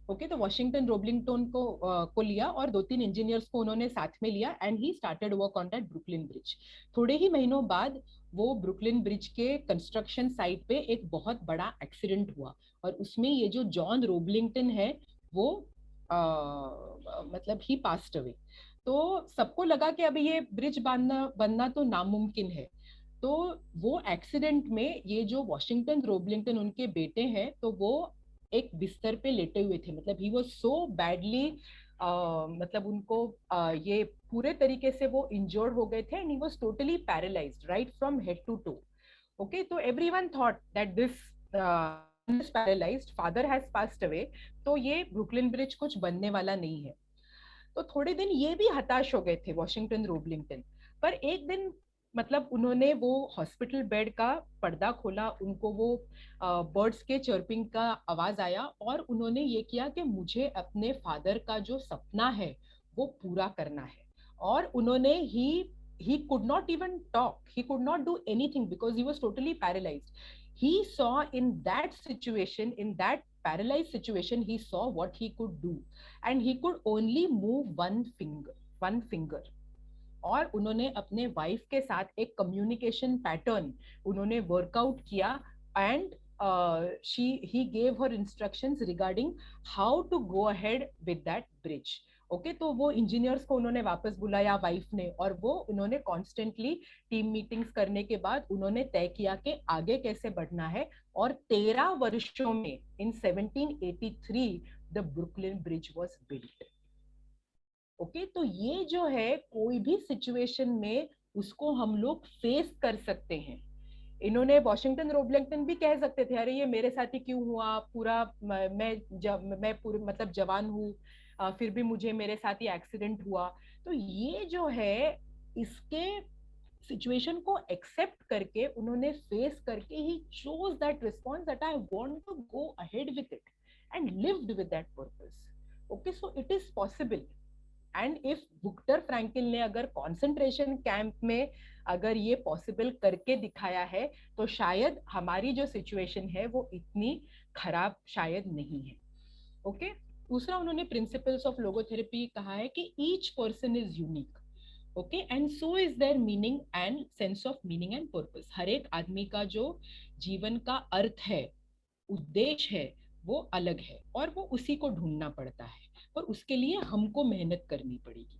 S2: ओके तो वॉशिंगटन रोबलिंगटन को लिया और 2-3 इंजीनियर्स को उन्होंने साथ में लिया and he started work on that Brooklyn bridge. थोड़े ही महीनों बाद वो ब्रुकलिन ब्रिज के कंस्ट्रक्शन साइट पे एक बहुत बड़ा एक्सीडेंट हुआ और उसमें ये जो जॉन रोबलिंगटन है वो मतलब ही पास्ड अवे। तो सबको लगा कि अभी ये ब्रिज बनना तो नामुमकिन है। तो वो एक्सीडेंट में ये जो वॉशिंगटन रोबलिंगटन उनके बेटे हैं तो वो एक बिस्तर पे लेटे हुए थे, मतलब ही वाज सो बैडली मतलब उनको ये पूरे तरीके से वो इंजर्ड हो गए थे and he was totally paralysed right from head to toe. Okay तो everyone thought that this paralysed father has passed away, तो ये ब्रुकलिन ब्रिज कुछ बनने वाला नहीं है। तो थोड़े दिन ये भी हताश हो गए थे वॉशिंगटन रोबलिंगटन। पर एक दिन मतलब उन्होंने वो हॉस्पिटल बेड का पर्दा खोला, उनको वो बर्ड्स के चर्पिंग का आवाज आया और उन्होंने ये किया कि मुझे अपने फादर का जो सपना है वो पूरा करना है। और उन्होंने he could not even talk, he could not do anything because he was totally paralyzed. He saw in that situation, in that paralyzed situation, he saw what he could do and he could only move one finger. और उन्होंने अपने wife के साथ एक communication pattern उन्होंने workout किया and he gave her instructions regarding how to go ahead with that bridge. Okay तो वो इंजीनियर्स को उन्होंने वापस बुलाया वाइफ ने और वो उन्होंने कॉन्स्टेंटली टीम मीटिंग्स करने के बाद उन्होंने तय किया कि आगे कैसे बढ़ना है और 13 वर्षों में इन 1783 the Brooklyn bridge was built. Okay तो ये जो है कोई भी सिचुएशन में उसको हम लोग फेस कर सकते हैं। इन्होंने वॉशिंगटन रोबलिंगटन भी कह सकते थे अरे ये मेरे साथ ही क्यों हुआ, पूरा मैं पूरे मतलब जवान हूँ फिर भी मुझे मेरे साथ ही एक्सीडेंट हुआ। तो ये जो है इसके सिचुएशन को एक्सेप्ट करके उन्होंने फेस करके ही chose that response that I want to go ahead with it and lived with that purpose. Okay so it is possible. And if Victor Frankl ने अगर कॉन्सेंट्रेशन कैंप में अगर ये पॉसिबल करके दिखाया है तो शायद हमारी जो सिचुएशन है वो इतनी खराब शायद नहीं है। ओके दूसरा उन्होंने प्रिंसिपल्स ऑफ लोगोथेरेपी कहा है कि each person is unique, okay and so is their meaning and sense of meaning and purpose. हर एक आदमी का जो जीवन का अर्थ है, उद्देश्य है, वो अलग है और वो उसी को ढूंढना पड़ता है और उसके लिए हमको मेहनत करनी पड़ेगी।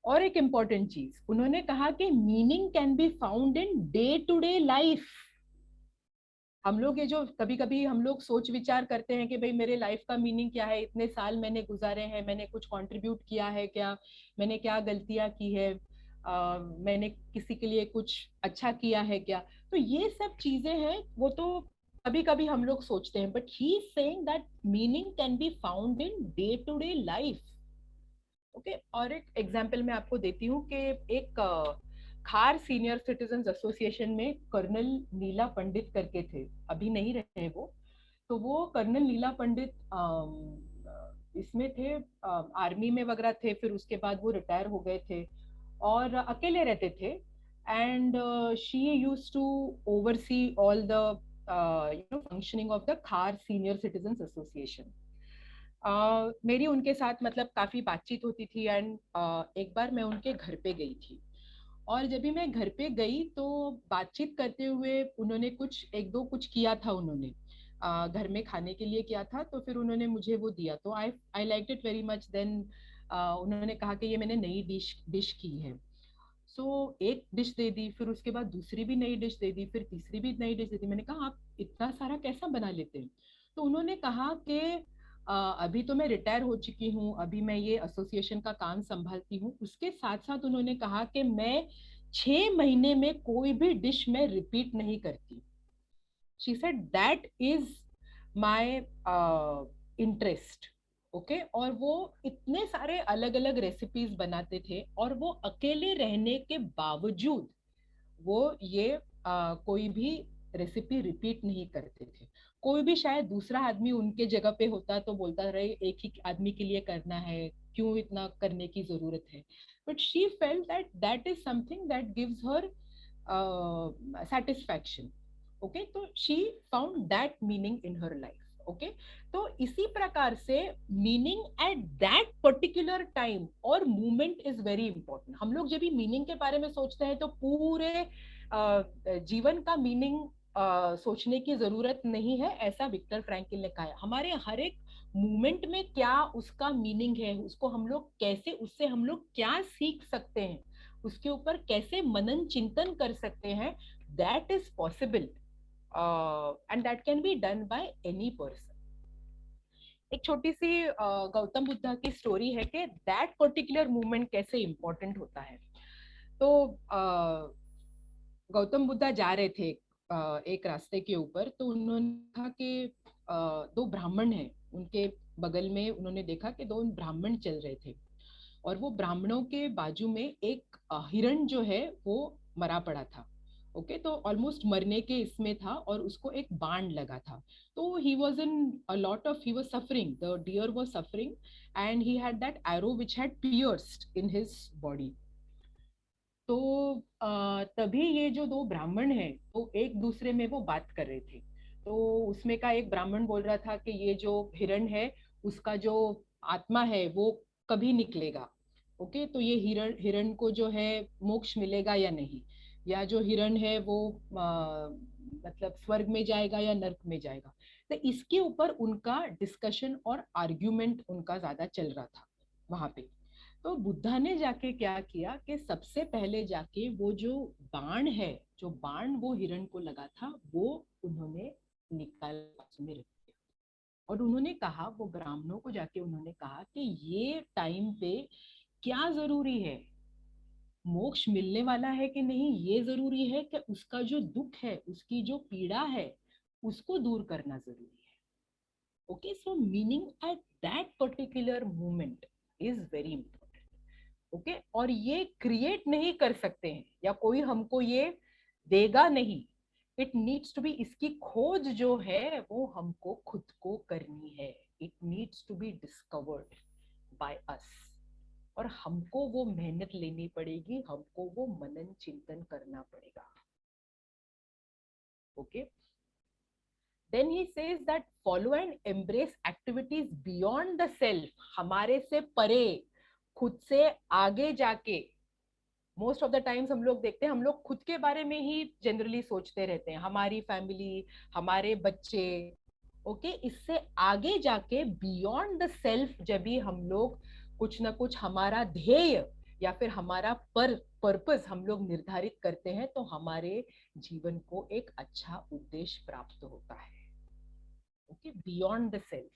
S2: और एक इंपॉर्टेंट चीज उन्होंने कहा कि meaning can be found in day to day life. हम लोग ये जो कभी कभी हम लोग सोच विचार करते हैं कि भाई मेरे लाइफ का मीनिंग क्या है, इतने साल मैंने गुजारे हैं, मैंने कुछ कंट्रीब्यूट किया है क्या, मैंने क्या गलतियां की है, मैंने किसी के लिए कुछ अच्छा किया है क्या। तो ये सब चीजें हैं वो तो कभी कभी हम लोग सोचते हैं, but he is saying that meaning can be found in day to day life. Okay और एक एग्जांपल मैं आपको देती हूँ कि एक खार सीनियर सिटीजन एसोसिएशन में कर्नल नीला पंडित करके थे, अभी नहीं रहे वो। तो वो कर्नल नीला पंडित इसमें थे, आर्मी में वगैरह थे, फिर उसके बाद वो रिटायर हो गए थे और अकेले रहते थे and she used to oversee all the functioning of the Khar senior citizen association. मेरी उनके साथ मतलब काफी बातचीत होती थी एंड एक बार मैं उनके घर पे गई थी और जब भी मैं घर पे गई तो बातचीत करते हुए उन्होंने कुछ किया था, उन्होंने घर में खाने के लिए किया था, तो फिर उन्होंने मुझे वो दिया तो I liked it very much. Then उन्होंने कहा कि ये मैंने नई डिश की है। सो एक डिश दे दी, फिर उसके बाद दूसरी भी नई डिश दे दी, फिर तीसरी भी नई डिश दे दी। मैंने कहा आप इतना सारा कैसा बना लेते हैं? तो उन्होंने कहा कि अभी तो मैं रिटायर हो चुकी हूँ, अभी मैं ये एसोसिएशन का काम संभालती हूँ, उसके साथ साथ उन्होंने कहा कि मैं 6 महीने में कोई भी डिश में रिपीट नहीं करती। She said that is my interest. Okay और वो इतने सारे अलग अलग रेसिपीज बनाते थे और वो अकेले रहने के बावजूद वो ये कोई भी रेसिपी रिपीट नहीं करते थे। कोई भी शायद दूसरा आदमी उनके जगह पे होता तो बोलता रहे एक ही आदमी के लिए करना है, क्यों इतना करने की जरूरत है। But she felt that that is something that gives her satisfaction. Okay, so she found that meaning in her life. Okay तो इसी प्रकार से meaning at that particular time और मूवमेंट इज वेरी इंपॉर्टेंट. हम लोग जब भी मीनिंग के बारे में सोचते हैं तो पूरे जीवन का मीनिंग सोचने की जरूरत नहीं है, ऐसा विक्टर फ्रैंकल ने कहा है. हमारे हर एक मूवमेंट में क्या उसका मीनिंग है, उसको हम लोग कैसे, उससे हम लोग क्या सीख सकते हैं, उसके ऊपर कैसे मनन चिंतन कर सकते हैं, that is possible and that can be done by any person. एक छोटी सी गौतम बुद्धा की स्टोरी है कि दैट पर्टिकुलर मूवमेंट कैसे इंपॉर्टेंट होता है. तो गौतम बुद्धा जा रहे थे एक रास्ते के ऊपर, तो उन्होंने कहा कि दो ब्राह्मण हैं, उनके बगल में उन्होंने देखा कि दो ब्राह्मण चल रहे थे और वो ब्राह्मणों के बाजू में एक हिरण जो है वो मरा पड़ा था. ओके तो ऑलमोस्ट मरने के इसमें था और उसको एक बाण लगा था. तो he was in a lot of, he was suffering, the deer was suffering and he had that arrow which had pierced in his body. तो तभी ये जो दो ब्राह्मण हैं तो एक दूसरे में वो बात कर रहे थे. तो उसमें का एक ब्राह्मण बोल रहा था कि ये जो हिरण है उसका जो आत्मा है वो कभी निकलेगा. ओके तो ये हिरण हिरण को जो है मोक्ष मिलेगा या नहीं, या जो हिरण है वो मतलब स्वर्ग में जाएगा या नर्क में जाएगा. तो इसके ऊपर उनका डिस्कशन और आर्ग्यूमेंट उनका ज्यादा चल रहा था वहां पे. तो बुद्धा ने जाके क्या किया कि सबसे पहले जाके वो जो बाण है, जो बाण वो हिरण को लगा था, वो उन्होंने निकाल में रख दिया. और उन्होंने कहा, वो ब्राह्मणों को जाके उन्होंने कहा कि ये टाइम पे क्या जरूरी है, मोक्ष मिलने वाला है कि नहीं, ये जरूरी है कि उसका जो दुख है, उसकी जो पीड़ा है, उसको दूर करना जरूरी है. Okay so meaning at that particular moment is very important. Okay और ये क्रिएट नहीं कर सकते हैं या कोई हमको ये देगा नहीं. इट नीड्स टू बी, इसकी खोज जो है वो हमको खुद को करनी है. It needs to be discovered by us और हमको वो मेहनत लेनी पड़ेगी, हमको वो मनन चिंतन करना पड़ेगा. Okay then he says that follow and embrace activities beyond the self, हमारे से परे, खुद से आगे जाके. मोस्ट ऑफ द टाइम्स हम लोग देखते हैं, हम लोग खुद के बारे में ही जनरली सोचते रहते हैं, हमारी फैमिली, हमारे बच्चे. ओके इससे आगे जाके बियॉन्ड द सेल्फ जब भी हम लोग कुछ ना कुछ हमारा ध्येय या फिर हमारा पर्पस हम लोग निर्धारित करते हैं तो हमारे जीवन को एक अच्छा उद्देश्य प्राप्त होता है. Okay beyond the self.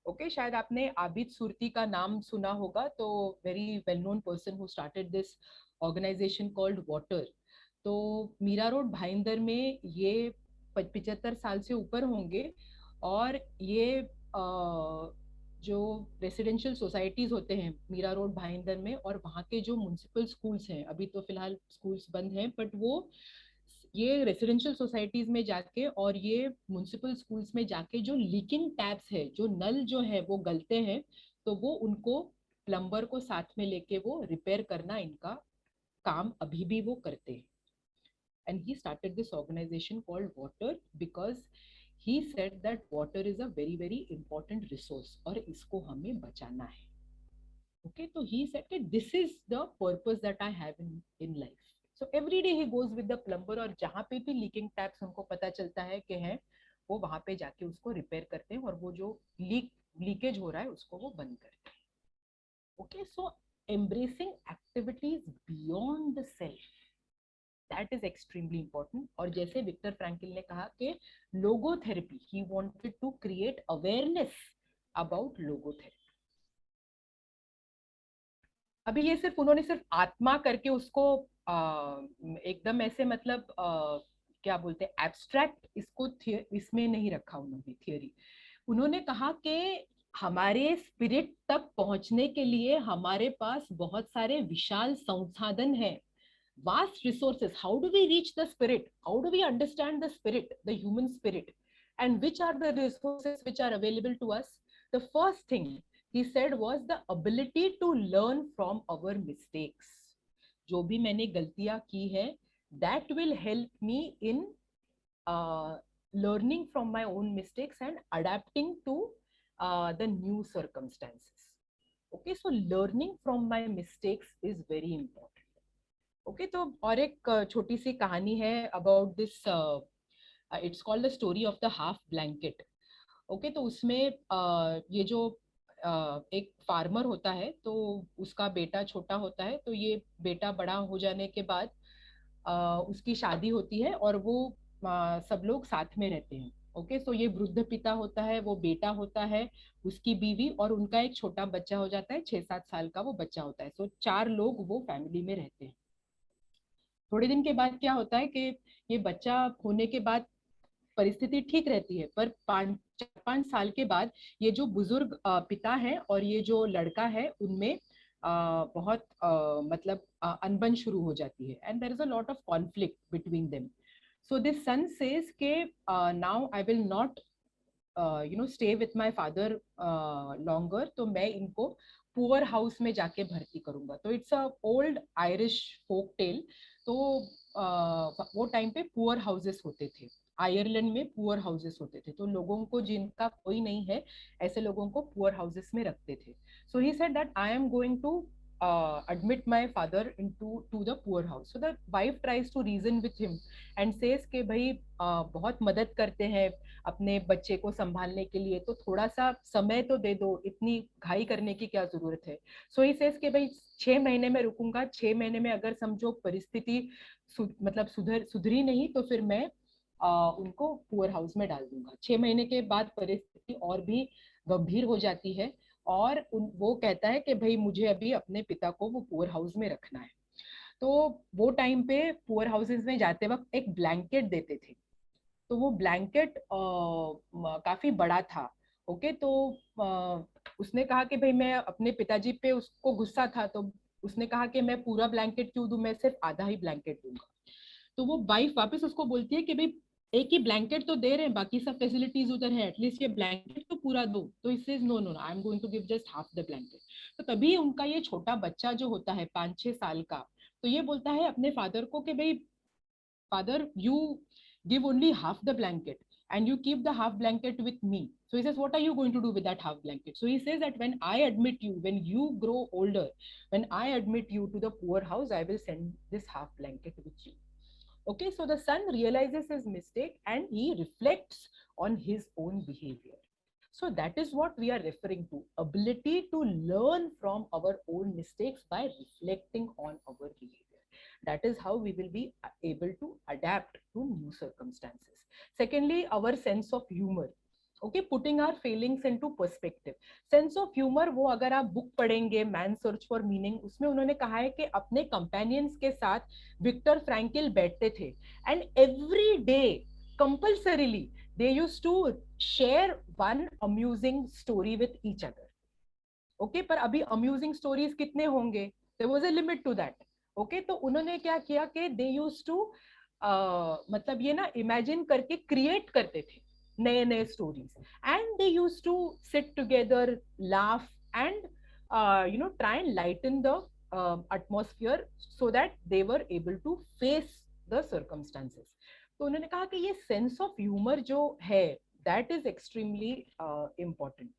S2: Okay शायद आपने आबिद सुरती का नाम सुना होगा, तो very well known person who started this organisation called water. तो मीरा रोड भाईंदर में ये 75 साल से ऊपर होंगे और ये जो रेसिडेंशियल सोसाइटीज होते हैं मीरा रोड भाईंदर में और वहाँ के जो म्युनिसिपल स्कूल्स हैं, अभी तो फिलहाल स्कूल्स बंद हैं, बट वो ये रेसिडेंशियल सोसाइटीज में जाके और ये म्युनिसिपल स्कूल्स में जाके जो लीकिंग टैप्स है, जो नल जो है वो गलते हैं, तो वो उनको प्लम्बर को साथ में लेके वो रिपेयर करना, इनका काम अभी भी वो करते हैं. And he started this organisation called water because he said that water is a very very important resource और इसको हमें बचाना है. Okay तो he said that this is the purpose that I have in life. So every day he goes with the plumber और जहाँ पे भी लीकिंग टैप्स उनको पता चलता है कि हैं, वो वहां पे जाके उसको रिपेयर करते हैं और वो जो लीकेज हो रहा है उसको वो बंद करते हैं. Okay so embracing activities beyond the self, that is extremely important. और जैसे विक्टर फ्रैंकल ने कहा कि logotherapy, he wanted to create awareness about logotherapy. अभी ये सिर्फ उन्होंने सिर्फ आत्मा करके उसको एकदम ऐसे मतलब क्या बोलते हैं एब्स्ट्रैक्ट, इसको इसमें नहीं रखा उन्होंने थियरी. उन्होंने कहा कि हमारे स्पिरिट तक पहुंचने के लिए हमारे पास बहुत सारे विशाल संसाधन हैं, vast resources. How do we reach the spirit? How do we understand the spirit, the human spirit? And which are the resources which are available to us? The first thing he said was the ability to learn from our mistakes. जो भी मैंने गलतियां की है, that will help me in learning from my own mistakes and adapting to the new circumstances. Okay, so learning from my mistakes is very important. Okay, तो और एक छोटी सी कहानी है about this, it's called the story of the half blanket. Okay, तो उसमें ये जो एक फार्मर होता है, तो उसका बेटा छोटा होता है, तो ये बेटा बड़ा हो जाने के बाद उसकी शादी होती है और वो सब लोग साथ में रहते हैं. ओके, सो ये वृद्ध पिता होता है, वो बेटा होता है, उसकी बीवी और उनका एक छोटा बच्चा हो जाता है, 6-7 साल का वो बच्चा होता है. सो 4 लोग वो फैमिली में रहते हैं. थोड़े दिन के बाद क्या होता है कि ये बच्चा होने के बाद परिस्थिति ठीक रहती है, पर 5 साल के बाद ये जो बुजुर्ग पिता है और ये जो लड़का है, उनमें बहुत मतलब अनबन शुरू हो जाती है, and there is a lot of conflict between them. So this son says के now I will not stay with my father longer, तो मैं इनको पुअर हाउस में जाके भर्ती करूंगा. तो it's a old Irish folk tale. तो वो टाइम पे पुअर हाउसेस होते थे, आयरलैंड में पुअर हाउसेस होते थे, तो लोगों को जिनका कोई नहीं है, ऐसे लोगों को पुअर हाउसेस में रखते थे. So he said that I am going to admit my father to the poor house. So the wife tries to reason with him and says कि भाई बहुत मदद करते हैं अपने बच्चे को संभालने के लिए, तो थोड़ा सा समय तो दे दो, इतनी घाई करने की क्या जरूरत है. सो ही सेज कि भाई 6 महीने में रुकूंगा, 6 महीने में अगर समझो परिस्थिति मतलब सुधरी नहीं, तो फिर मैं उनको पुअर हाउस में डाल दूंगा. 6 महीने के बाद परिस्थिति और भी गंभीर हो जाती है और वो कहता है कि भाई मुझे अभी अपने पिता को वो पुअर हाउस में रखना है. तो वो टाइम पे पुअर हाउसेस में जाते वक्त एक ब्लैंकेट देते थे, तो वो ब्लैंकेट काफी बड़ा था. ओके, तो उसने कहा कि भाई मैं अपने पिताजी पे उसको गुस्सा था, तो उसने कहा कि मैं पूरा ब्लैंकेट क्यों दूं, मैं सिर्फ आधा ही ब्लैंकेट दूंगा. तो वो वाइफ वापस उसको बोलती है कि भाई एक ही ब्लैंकेट तो दे रहे हैं, बाकी सब फैसिलिटीज उधर है, एटलीस्ट ये ब्लैंकेट तो पूरा दो. तो इससे no no I am going to give just half the blanket. तो तभी उनका ये छोटा बच्चा जो होता है 5-6 साल का, तो ये बोलता है अपने फादर को कि भाई father, you give only half the blanket and you keep the half blanket with me. So he says, what are you going to do with that half blanket? So he says that when I admit you, when you grow older, when I admit you to the poor house, I will send this half blanket with you. Okay, so the son realizes his mistake and he reflects on his own behavior. So that is what we are referring to, ability to learn from our own mistakes by reflecting on our behavior. That is how we will be able to adapt to new circumstances. Secondly, our sense of humor. Okay, putting our feelings into perspective. Sense of humor, वो अगर आप book पढ़ेंगे man search for meaning, उसमें उन्होंने कहा है कि अपने कंपेनियंस के साथ विक्टर फ्रैंकल बैठते थे and every day compulsorily they used to share one amusing story with each other. Okay, पर अभी amusing stories कितने होंगे? There was a limit to that. Okay, तो उन्होंने क्या किया कि they used to मतलब ये ना imagine करके create करते थे नए नए stories, and they used to sit together, laugh and try and lighten the atmosphere so that they were able to face the circumstances. तो उन्होंने कहा कि ये सेंस ऑफ ह्यूमर जो है दैट इज एक्सट्रीमली इम्पोर्टेंट.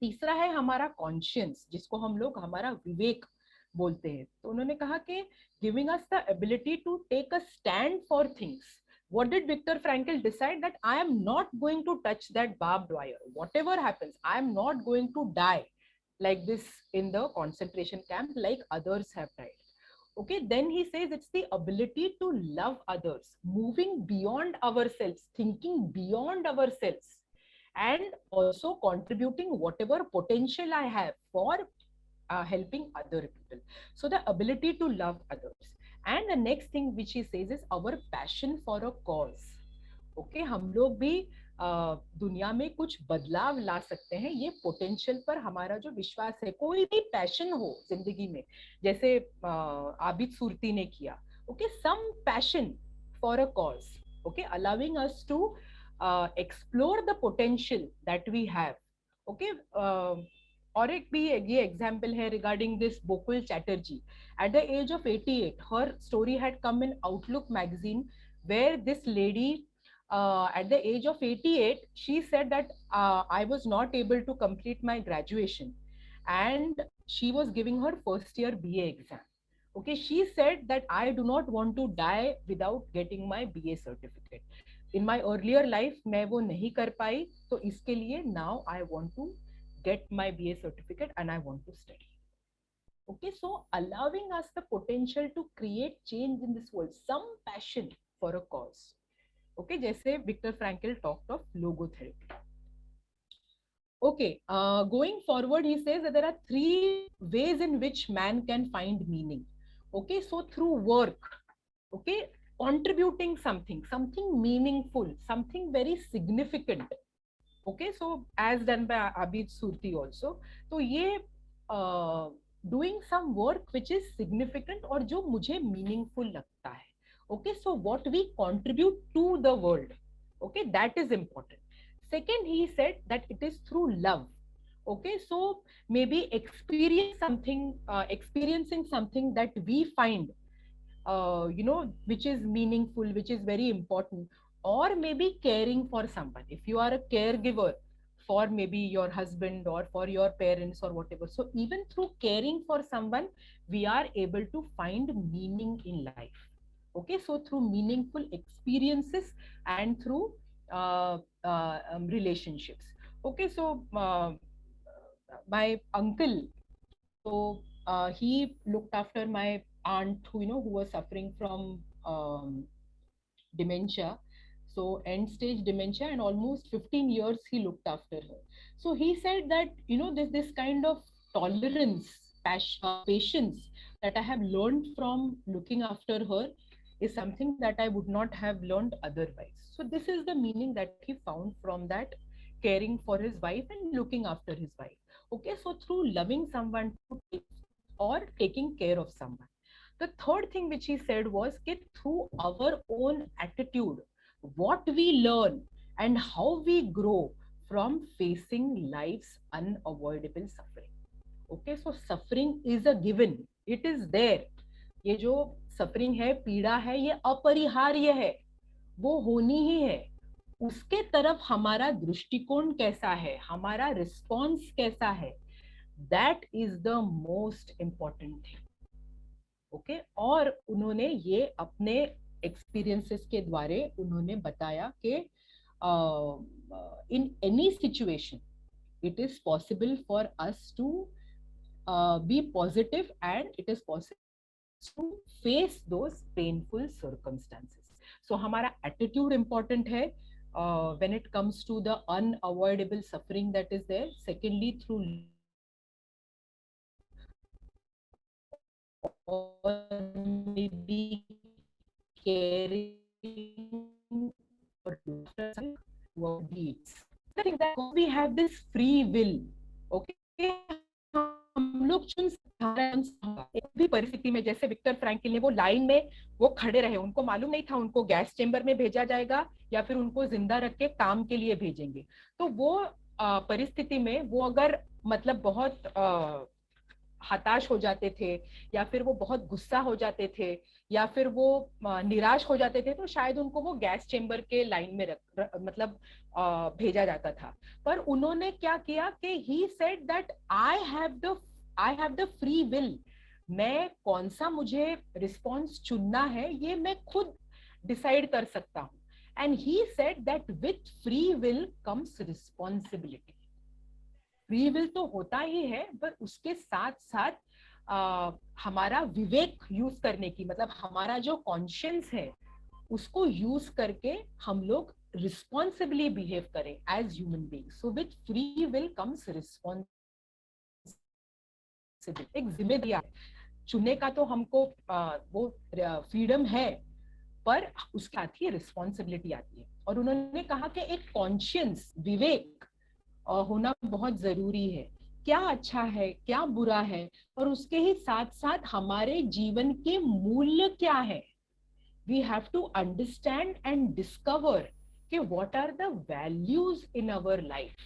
S2: तीसरा है हमारा कॉन्शियंस, जिसको हम लोग हमारा विवेक बोलते हैं. तो उन्होंने कहा कि giving us the ability to take a stand for things. What did Viktor Frankl decide? That I am not going to touch that barbed wire. Whatever happens, I am not going to die like this in the concentration camp like others have died. Okay, then he says it's the ability to love others, moving beyond ourselves, thinking beyond ourselves, and also contributing whatever potential I have for helping other people. So the ability to love others. And the next thing which he says is our passion for a cause. Okay, हम लोग भी दुनिया में कुछ बदलाव ला सकते हैं, ये पोटेंशियल पर हमारा जो विश्वास है. कोई भी पैशन हो जिंदगी में, जैसे आबिद सुरती ने किया. Okay, some passion for a cause. Okay, allowing us to explore the potential that we have. Okay, और एक भी ये एग्जाम्पल है regarding this Bakul Chatterjee. At the age of 88 her story had come in Outlook magazine where this lady at the age of 88, she said that I was not able to complete my graduation, and she was giving her first year BA exam. Okay, she said that I do not want to die without getting my BA certificate. In my earlier life, मैं वो नहीं कर पाई, तो इसके लिए now I want to get my BA certificate and I want to study. Okay, so allowing us the potential to create change in this world, some passion for a cause. Okay, जैसे Viktor Frankl talked of logotherapy. Okay, going forward, he says that there are 3 ways in which man can find meaning. Okay, so through work, okay, contributing something meaningful, something very significant. Okay, so as done by Abid Surti also. तो ये doing some work which is significant और जो मुझे meaningful लगता है. Okay, so what we contribute to the world, okay, that is important. Second, he said that it is through love. Okay, so maybe experiencing something that we find, which is meaningful, which is very important, or maybe caring for someone. If you are a caregiver for maybe your husband or for your parents or whatever, so even through caring for someone, we are able to find meaning in life. Okay, so through meaningful experiences and through relationships. Okay, so my uncle, so he looked after my aunt who was suffering from dementia, so end stage dementia, and almost 15 years he looked after her. So he said that this kind of tolerance, patience that I have learned from looking after her is something that I would not have learned otherwise. So this is the meaning that he found from that caring for his wife and looking after his wife. Okay, so through loving someone or taking care of someone. The third thing which he said was that through our own attitude, what we learn and how we grow from facing life's unavoidable suffering. Okay, so suffering is a given. It is there. ये जो suffering है, पीड़ा है, ये अपरिहार्य है, वो होनी ही है. उसके तरफ हमारा दृष्टिकोण कैसा है, हमारा रिस्पॉन्स कैसा है, that is the most important thing. Okay, और उन्होंने ये अपने एक्सपीरियंसेस के द्वारा उन्होंने बताया कि in any situation it is possible for us to be positive, and it is possible to face those painful circumstances. So हमारा attitude important है when it comes to the unavoidable suffering that is there. Secondly, through or maybe caring for deeds. I think that we have this free will. Okay, हम लोग चुन एक भी परिस्थिति में, जैसे विक्टर फ्रैंकल ने वो लाइन में वो खड़े रहे, उनको मालूम नहीं था उनको गैस चेंबर में भेजा जाएगा या फिर उनको जिंदा रख के काम के लिए भेजेंगे. तो वो परिस्थिति में वो अगर मतलब बहुत हताश हो जाते थे या फिर वो बहुत गुस्सा हो जाते थे या फिर वो निराश हो जाते थे, तो शायद उनको वो गैस चेंबर के लाइन में मतलब भेजा जाता था. पर उन्होंने क्या किया कि he said that I have the free will. मैं कौन सा मुझे रिस्पॉन्स चुनना है ये मैं खुद डिसाइड कर सकता हूँ. And he said that with free will comes responsibility. Free will तो होता ही है, पर उसके साथ साथ हमारा विवेक यूज करने की, मतलब हमारा जो कॉन्शियंस है उसको यूज करके हम लोग रिस्पॉन्सिबली बिहेव करें as human being. So with free will comes responsibility. एक जिम्मेदारी चुनने का तो हमको वो फ्रीडम है, पर उसके साथ ही रिस्पॉन्सिबिलिटी आती है. और उन्होंने कहा कि एक कॉन्शियंस, विवेक होना बहुत जरूरी है. क्या अच्छा है, क्या बुरा है, और उसके ही साथ साथ हमारे जीवन के मूल्य क्या है. We have to understand and discover कि what are the values in our life.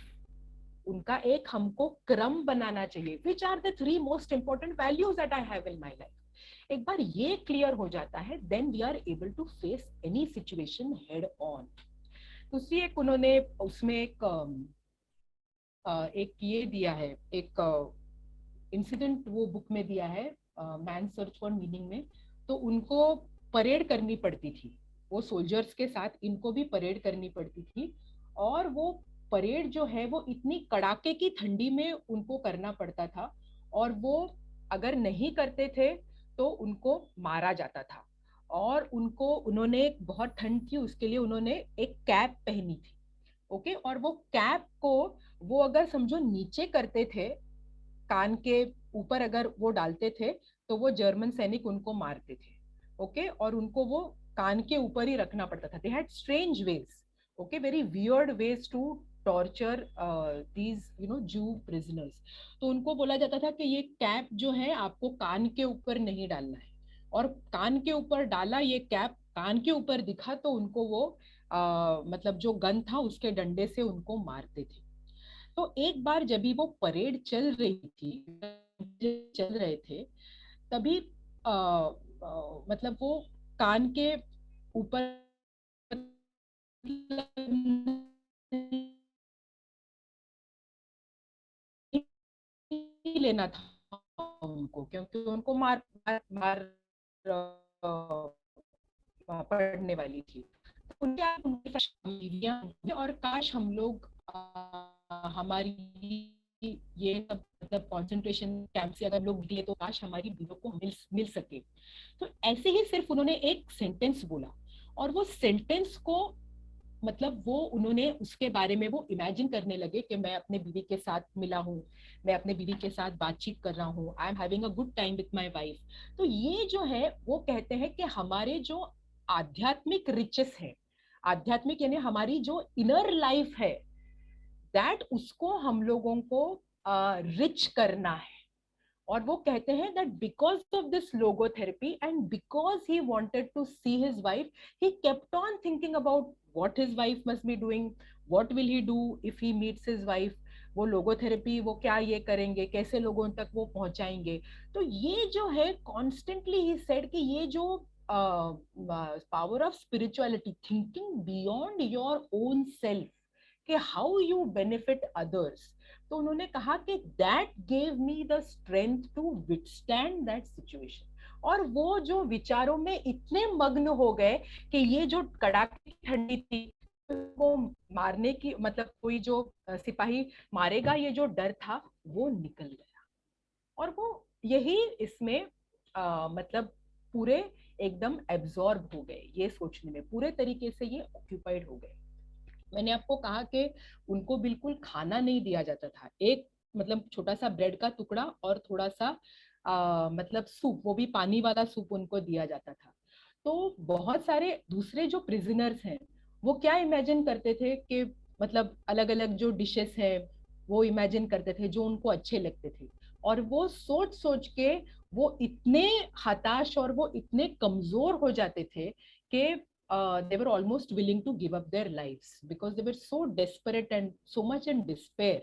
S2: उनका एक हमको क्रम बनाना चाहिए. Which are the 3 most important values that I have in my life. एक बार ये क्लियर हो जाता है, then we are able to face any situation head on. दूसरी एक उन्होंने उसमें एक ये दिया है, एक इंसिडेंट वो बुक में दिया है, मैन सर्च फॉर मीनिंग में। तो उनको परेड करनी पड़ती थी, वो सोल्जर्स के साथ इनको भी परेड करनी पड़ती थी, और वो परेड जो है वो इतनी कड़ाके की ठंडी में उनको करना पड़ता था, और वो अगर नहीं करते थे तो उनको मारा जाता था। और उनको उन्होंने, बहुत ठंड थी उसके लिए उन्होंने एक कैप पहनी थी, ओके। और वो कैप को वो अगर समझो नीचे करते थे, कान के ऊपर अगर वो डालते थे, तो वो जर्मन सैनिक उनको मारते थे, ओके। और उनको वो कान के ऊपर ही रखना पड़ता था। They had strange ways, okay, very weird ways to torture these Jews prisoners. तो उनको बोला जाता था कि ये कैप जो है आपको कान के ऊपर नहीं डालना है, और कान के ऊपर डाला ये कैप, कान के ऊपर दिखा तो उनको वो मतलब जो गन था उसके डंडे से उनको मारते थे। तो एक बार जब भी वो परेड चल रही थी, चल रहे थे, तभी मतलब वो कान के ऊपर नहीं लेना था उनको, क्योंकि उनको मार मार, मार पड़ने वाली थी। उनके और काश हम लोग हमारी ये सब मतलब कंसंट्रेशन कैंप से अगर लोग निकले तो काश हमारी बीवियों को मिल सके। तो ऐसे ही सिर्फ उन्होंने एक सेंटेंस बोला, और वो सेंटेंस को मतलब वो उन्होंने उसके बारे में वो इमेजिन करने लगे कि मैं अपने बीवी के साथ मिला हूँ, मैं अपने बीवी के साथ बातचीत कर रहा हूँ, I am having a good time with my wife. तो ये जो है वो कहते हैं कि हमारे जो आध्यात्मिक रिचेस है, आध्यात्मिक यानी हमारी जो इनर लाइफ है, दैट उसको हम लोगों को रिच करना है। और वो कहते हैं that because of this logotherapy and because he wanted to see his wife, he kept on thinking about what his wife must be doing, what will he do if he meets his wife, वो logotherapy वो क्या ये करेंगे, कैसे लोगों तक वो पहुंचाएंगे। तो ये जो है कॉन्स्टेंटली ही सेड कि ये जो power of spirituality, thinking beyond your own self, कि हाउ यू बेनिफिट अदर्स। तो उन्होंने कहा कि that gave me the strength to withstand that situation. और वो जो विचारों में इतने मग्न हो गए कि ये जो कड़ाके की ठंडी थी, वो मारने की मतलब कोई जो सिपाही मारेगा ये जो डर था वो निकल गया। और वो यही इसमें मतलब पूरे एकदम एब्जॉर्ब हो गए, ये सोचने में पूरे तरीके से ये ऑक्यूपाइड हो गए। मैंने आपको कहा कि उनको बिल्कुल खाना नहीं दिया जाता था, एक मतलब छोटा सा ब्रेड का टुकड़ा और थोड़ा सा मतलब सूप, वो भी पानी वाला सूप उनको दिया जाता था। तो बहुत सारे दूसरे जो प्रिजनर्स हैं वो क्या इमेजिन करते थे कि मतलब अलग अलग जो डिशेस है वो इमेजिन करते थे जो उनको अच्छे लगते थे, और वो सोच सोच के वो इतने हताश और वो इतने कमजोर हो जाते थे कि they were almost willing to give up their lives because they were so desperate and so much in despair.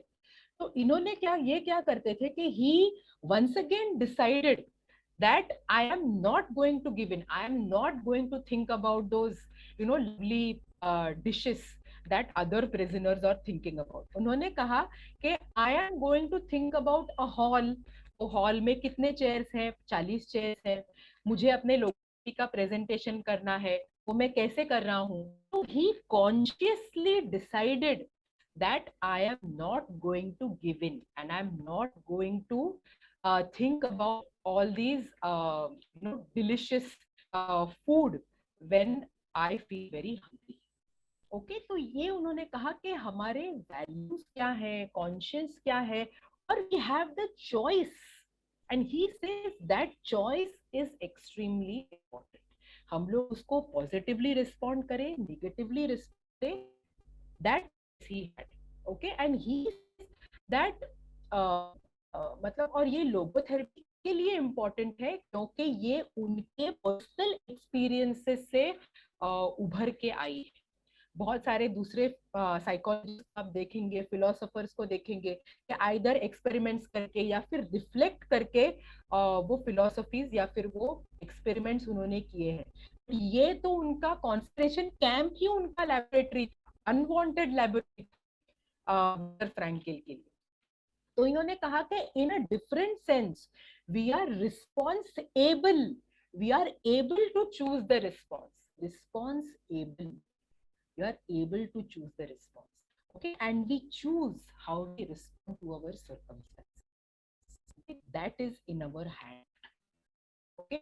S2: तो इन्होंने क्या करते थे कि he once again decided that I am not going to give in, I am not going to think about those lovely dishes that other prisoners are thinking about. उन्होंने कहा कि I am going to think about a hall. तो hall में कितने chairs हैं, 40 chairs हैं, मुझे अपने लोगों का प्रेजेंटेशन करना है, वो मैं कैसे कर रहा हूँ। तो he consciously decided that I am not going to give in and I am not going to think about all these delicious food when I feel very hungry. Okay तो ये उन्होंने कहा कि हमारे वैल्यूज क्या है, कॉन्शियस क्या है, और we have the choice, and he says that choice is extremely important. हम लोग उसको पॉजिटिवली रिस्पॉन्ड करें, negatively respond, that he had, okay. And he that मतलब, और ये लोगोथेरेपी के लिए इम्पोर्टेंट है क्योंकि ये उनके पर्सनल एक्सपीरियंसेस से उभर के आई है। बहुत सारे दूसरे साइकोलॉजिस्ट आप देखेंगे, फिलोसोफर्स को देखेंगे कि आइदर एक्सपेरिमेंट्स करके या फिर रिफ्लेक्ट करके वो फिलोसफीज या फिर वो एक्सपेरिमेंट्स उन्होंने किए हैं। ये तो उनका कॉन्सेंट्रेशन कैंप ही उनका लैबोरेटरी था, अनवांटेड लायबिलिटी विक्टर फ्रैंकल के लिए। तो इन्होंने कहा कि in a different sense we are responsible, we are able to choose the responsible, you are able to choose the response, okay, and we choose how we respond to our circumstances, okay? That is in our hand, okay.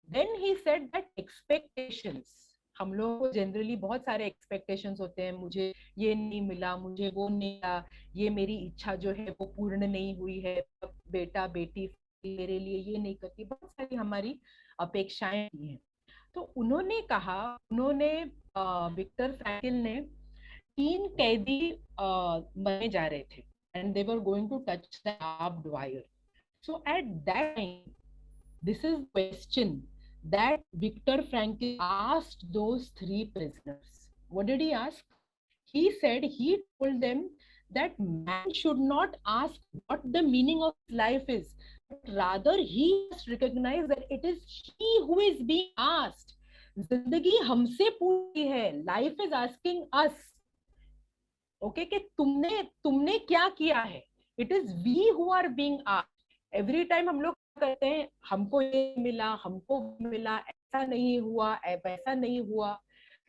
S2: Then he said that expectations, हम लोगों को generally बहुत सारे expectations होते हैं, मुझे ये नहीं मिला, मुझे वो नहीं मिला, ये मेरी इच्छा जो है वो पूर्ण नहीं हुई है, बेटा बेटी मेरे लिए ये नहीं करती, बहुत सारी हमारी अपेक्षाएं हैं। तो उन्होंने कहा, उन्होंने विक्टर फ्रैंकल ने 3 कैदी मरने जा रहे थे and they were going to touch the barbed wire. So at that time, this is question that Viktor Frankl asked those 3 prisoners. What did he ask? He said, he told them that man should not ask what the meaning of life is, but rather he must recognize that it is he who is being asked. जिंदगी हमसे पूछी है, life is asking us, okay, कि तुमने क्या किया है, it is we who are being asked. Every time हम लोग कहते हैं हमको ये मिला, हमको मिला, ऐसा नहीं हुआ, वैसा नहीं हुआ।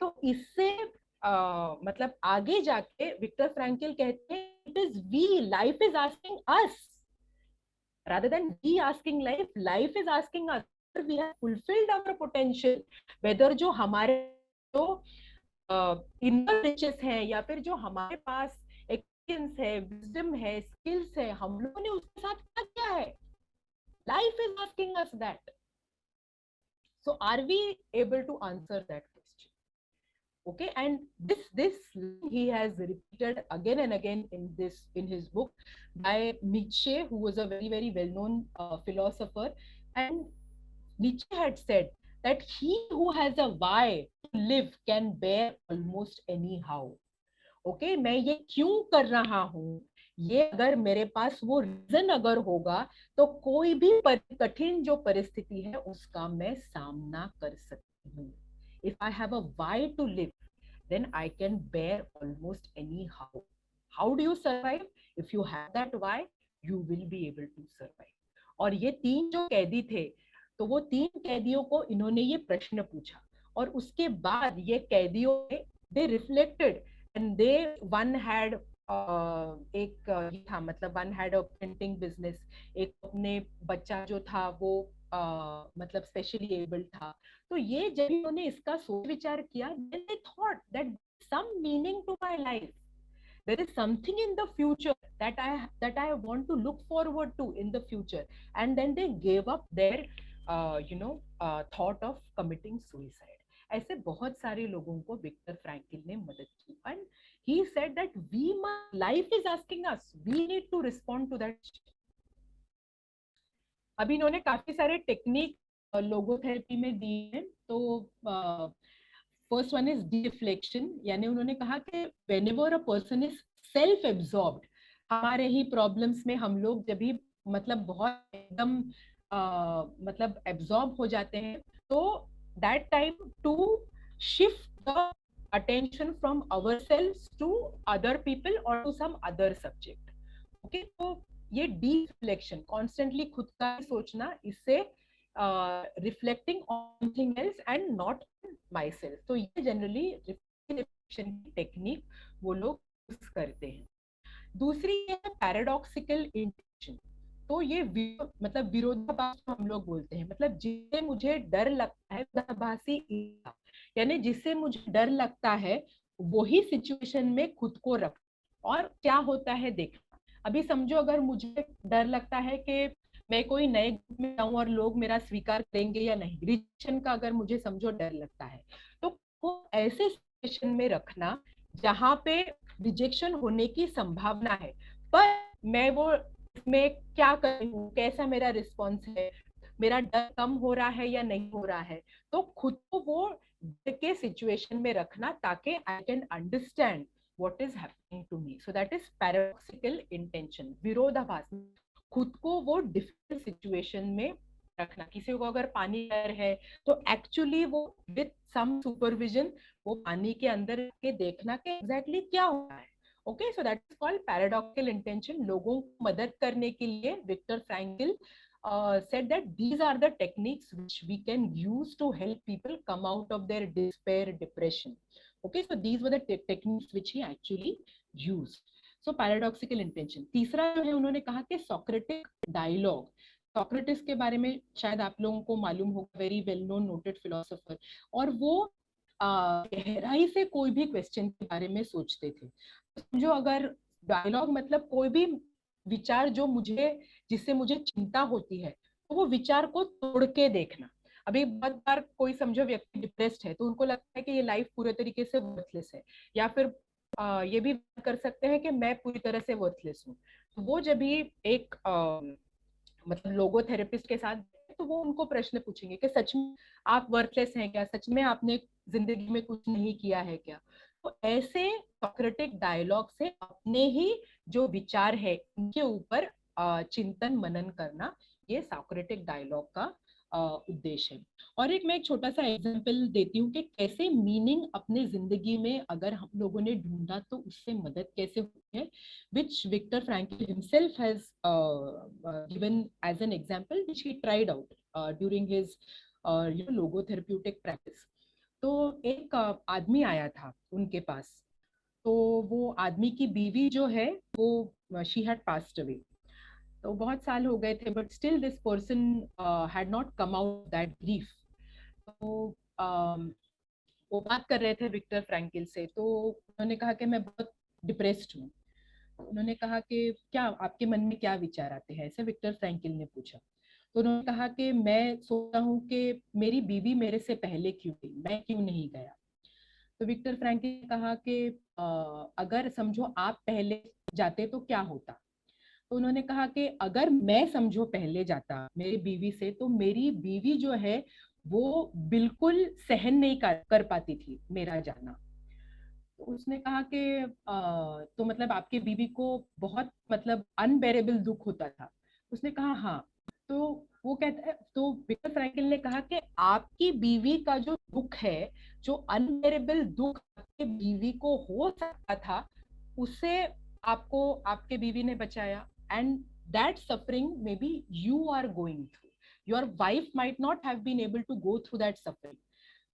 S2: तो इससे मतलब आगे जाके विक्टर फ्रैंकल कहते हैं it is we, life is asking us rather than we asking life, life is asking us we have fulfilled our potential, whether जो हमारे जो इनर रिचेस है या फिर जो हमारे पास एक्सपीरियंस है, विजडम है, स्किल्स है, हम लोगों ने उसके साथ क्या किया है। Life is asking us that, so are we able to answer that question, okay. And this he has repeated again and again in his book by Nietzsche, who was a very very well known philosopher. And Nietzsche had said that he who has a why to live can bear almost anyhow, okay. मैं ये क्यों कर रहा हूँ, ये अगर मेरे पास वो रीजन अगर होगा तो कोई भी कठिन जो परिस्थिति है उसका मैं सामना कर सकती हूँ। If I have a why to live, then I can bear almost anyhow. How do you survive? If you have that why, you will be able to survive. और ये 3 जो कैदी थे, तो वो 3 कैदियों को इन्होंने ये प्रश्न पूछा, और उसके बाद ये कैदियों ने they reflected and they one had एक ये था, मतलब one had a printing business, एक अपने बच्चा जो था वो मतलब स्पेशली एबल्ड था। तो ये जब उन्होंने इसका सोच विचार किया, then they thought that some meaning to my life, there is something in the future that I want to look forward to in the future, and then they gave up their thought of committing suicide. ऐसे बहुत सारे लोगों को Victor Frankl ने मदद की, and he said that life is asking us, we need to respond to that. अभी इन्होंने काफी सारे टेक्निक लोगोथेरेपी में दिए हैं। तो फर्स्ट वन इज डिफ्लेक्शन, यानी उन्होंने कहा कि whenever a person is self absorbed, हमारे ही प्रॉब्लम्स में हम लोग जब भी मतलब बहुत एकदम मतलब एब्जॉर्ब हो जाते हैं, तो that time to shift the attention from ourselves to other people और to some other subject, okay. तो ये डिफ्लेक्शन, कॉन्स्टेंटली खुद का सोचना, इससे reflecting on something else and not myself, तो ये जनरली रिफ्लेक्शन की टेक्निक वो लोग यूज करते हैं। दूसरी है पैराडॉक्सिकल इंटेंशन, तो ये मतलब विरोधाभास हम लोग बोलते हैं, मतलब जिससे मुझे डर लगता है, विरोधाभासी, यानी जिससे मुझे डर लगता है वही सिचुएशन में खुद को रख, और क्या होता है देखना। अभी समझो अगर मुझे डर लगता है कि मैं कोई नए ग्रुप में जाऊं और लोग मेरा स्वीकार करेंगे या नहीं, रिजेक्शन का अगर मुझे समझो डर लगता है, तो वो ऐसे सिचुएशन में रखना जहां पे रिजेक्शन होने की संभावना है, पर मैं वो इसमें क्या करूं, कैसा मेरा रिस्पॉन्स है, मेरा डर कम हो रहा है या नहीं हो रहा है, तो खुद को वो डर के सिचुएशन में रखना ताकि I can understand what is happening to me. So that is paradoxical intention, विरोधाभास, खुद को वो डिफिकल्ट सिचुएशन में रखना। किसी को अगर पानी डर है तो एक्चुअली वो विद सम सुपरविजन वो पानी के अंदर के देखना कि एग्जैक्टली क्या हो रहा है। Okay, so that is called paradoxical intention. लोगों को मदद करने के लिए Victor Frankl said that these are the techniques which we can use to help people come out of their despair, depression. Okay, so these were the techniques which he actually used. So paradoxical intention. तीसरा जो है उन्होंने कहा कि Socratic dialogue. Socrates के बारे में शायद आप लोगों को मालूम होगा, very well known noted philosopher, और वो गहराई से कोई भी क्वेश्चन के बारे में सोचते थे। समझो अगर डायलॉग मतलब कोई भी विचार जो जिससे मुझे चिंता होती है, तो वो विचार को तोड़ के देखना। अभी बहुत बार कोई समझो व्यक्ति डिप्रेस्ड है तो उनको लगता है कि ये लाइफ पूरे तरीके से वर्थलेस है, या फिर ये भी कर सकते हैं कि मैं पूरी तरह से वर्थलेस हूँ। तो वो जब भी एक मतलब लोगोथेरेपिस्ट के साथ, तो वो उनको प्रश्न पूछेंगे कि सच में आप वर्थलेस हैं क्या, सच में आपने जिंदगी में कुछ नहीं किया है क्या। तो ऐसे सॉक्रेटिक डायलॉग से अपने ही जो विचार है उनके ऊपर चिंतन मनन करना, ये सॉक्रेटिक डायलॉग का उद्देश्य है। और मैं एक छोटा सा एग्जांपल देती हूँ कि कैसे मीनिंग अपने जिंदगी में अगर हम लोगों ने ढूंढा तो उससे मदद कैसे होती है, which Viktor Frankl himself has given as an example which he tried out during his logotherapeutic practice. तो एक आदमी आया था उनके पास, तो वो आदमी की बीवी जो है वो she had passed away. तो बहुत साल हो गए थे, but still this person had not come out that grief. तो वो बात कर रहे थे विक्टर फ्रैंकल से, तो उन्होंने कहा कि मैं बहुत डिप्रेस्ड हूँ। उन्होंने कहा कि क्या आपके मन में क्या विचार आते हैं, ऐसे विक्टर फ्रैंकल ने पूछा। तो उन्होंने कहा कि मैं सोचता हूँ कि मेरी बीवी मेरे से पहले क्यों गई, मैं क्यों नहीं गया। तो विक्टर फ्रैंकल ने कहा कि अगर समझो आप पहले जाते तो क्या होता। तो उन्होंने कहा कि अगर मैं समझो पहले जाता मेरी बीवी से, तो मेरी बीवी जो है वो बिल्कुल सहन नहीं कर पाती थी मेरा जाना। तो उसने कहा कि तो मतलब आपकी बीवी को बहुत मतलब अनबेरेबल दुख होता था। उसने कहा हाँ। तो वो कहता है, तो विक्टर फ्रैंकल ने कहा कि आपकी बीवी का जो दुख है, जो अनबेरेबल दुख आपकी बीवी को हो सकता था, उससे आपको आपके बीवी ने बचाया। And that suffering maybe you are going through. Your wife might not have been able to go through that suffering.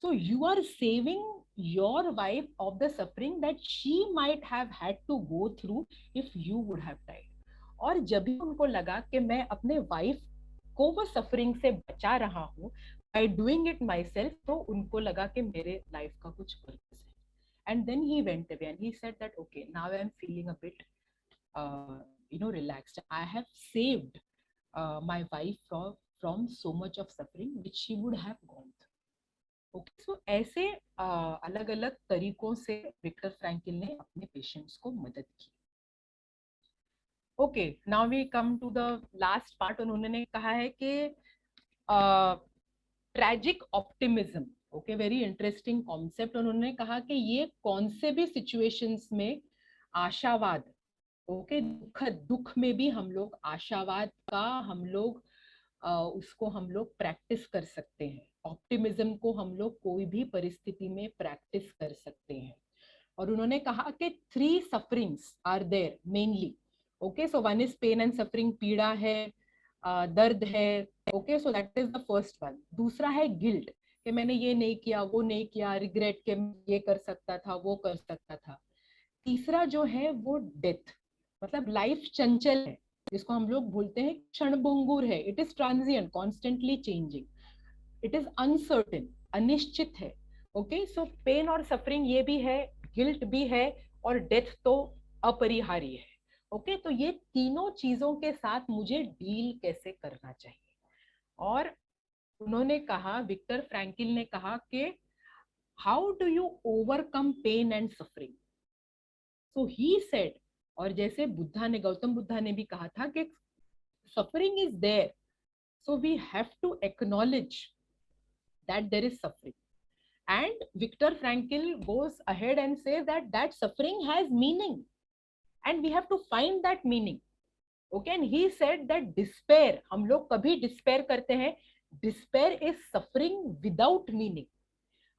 S2: So you are saving your wife of the suffering that she might have had to go through if you would have died. और जब भी उनको लगा कि मैं अपने wife को वो सफरिंग से बचा रहा हूँ by doing it myself, तो उनको लगा कि मेरे लाइफ का कुछ पर्पस है। And then he went away and he said that okay, now I am feeling a bit relaxed. I have saved my wife from so much of suffering which she would have gone through. Okay, so ऐसे अलग अलग तरीकों से Victor Frankl ने अपने patients को मदद की। Okay, now we come to the last part. उन्होंने कहा है कि tragic optimism, okay, very interesting concept. उन्होंने कहा कि ये कौन से भी सिचुएशंस में आशावाद, ओके, दुख में भी हम लोग आशावाद का उसको हम लोग प्रैक्टिस कर सकते हैं। ऑप्टिमिज्म को हम लोग कोई भी परिस्थिति में प्रैक्टिस कर सकते हैं। और उन्होंने कहा कि 3 sufferings are there mainly. Okay, so one is pain and suffering, पीड़ा है, दर्द है। Okay, so that is the first one. दूसरा है गिल्ट, कि मैंने ये नहीं किया, वो नहीं किया, रिग्रेट के ये कर सकता था, वो कर सकता था। तीसरा जो है वो डेथ, मतलब लाइफ चंचल है, जिसको हम लोग बोलते हैं क्षणभंगुर है। It is transient, constantly changing, it is uncertain, अनिश्चित है। ओके, सो पेन और सफरिंग ये भी है, गिल्ट भी है, और डेथ तो अपरिहार्य है। ओके, तो ये तीनों चीजों के साथ मुझे डील कैसे करना चाहिए। और उन्होंने कहा, विक्टर फ्रैंकल ने कहा कि how do you overcome pain and suffering. So he said, और जैसे बुद्धा ने, गौतम बुद्धा ने भी कहा था कि suffering is there, so we have to acknowledge that there is suffering. And Viktor Frankl goes ahead and says that suffering has meaning and we have to find that meaning. Okay, and he said that despair, हम लोग कभी despair करते हैं despair is suffering without meaning.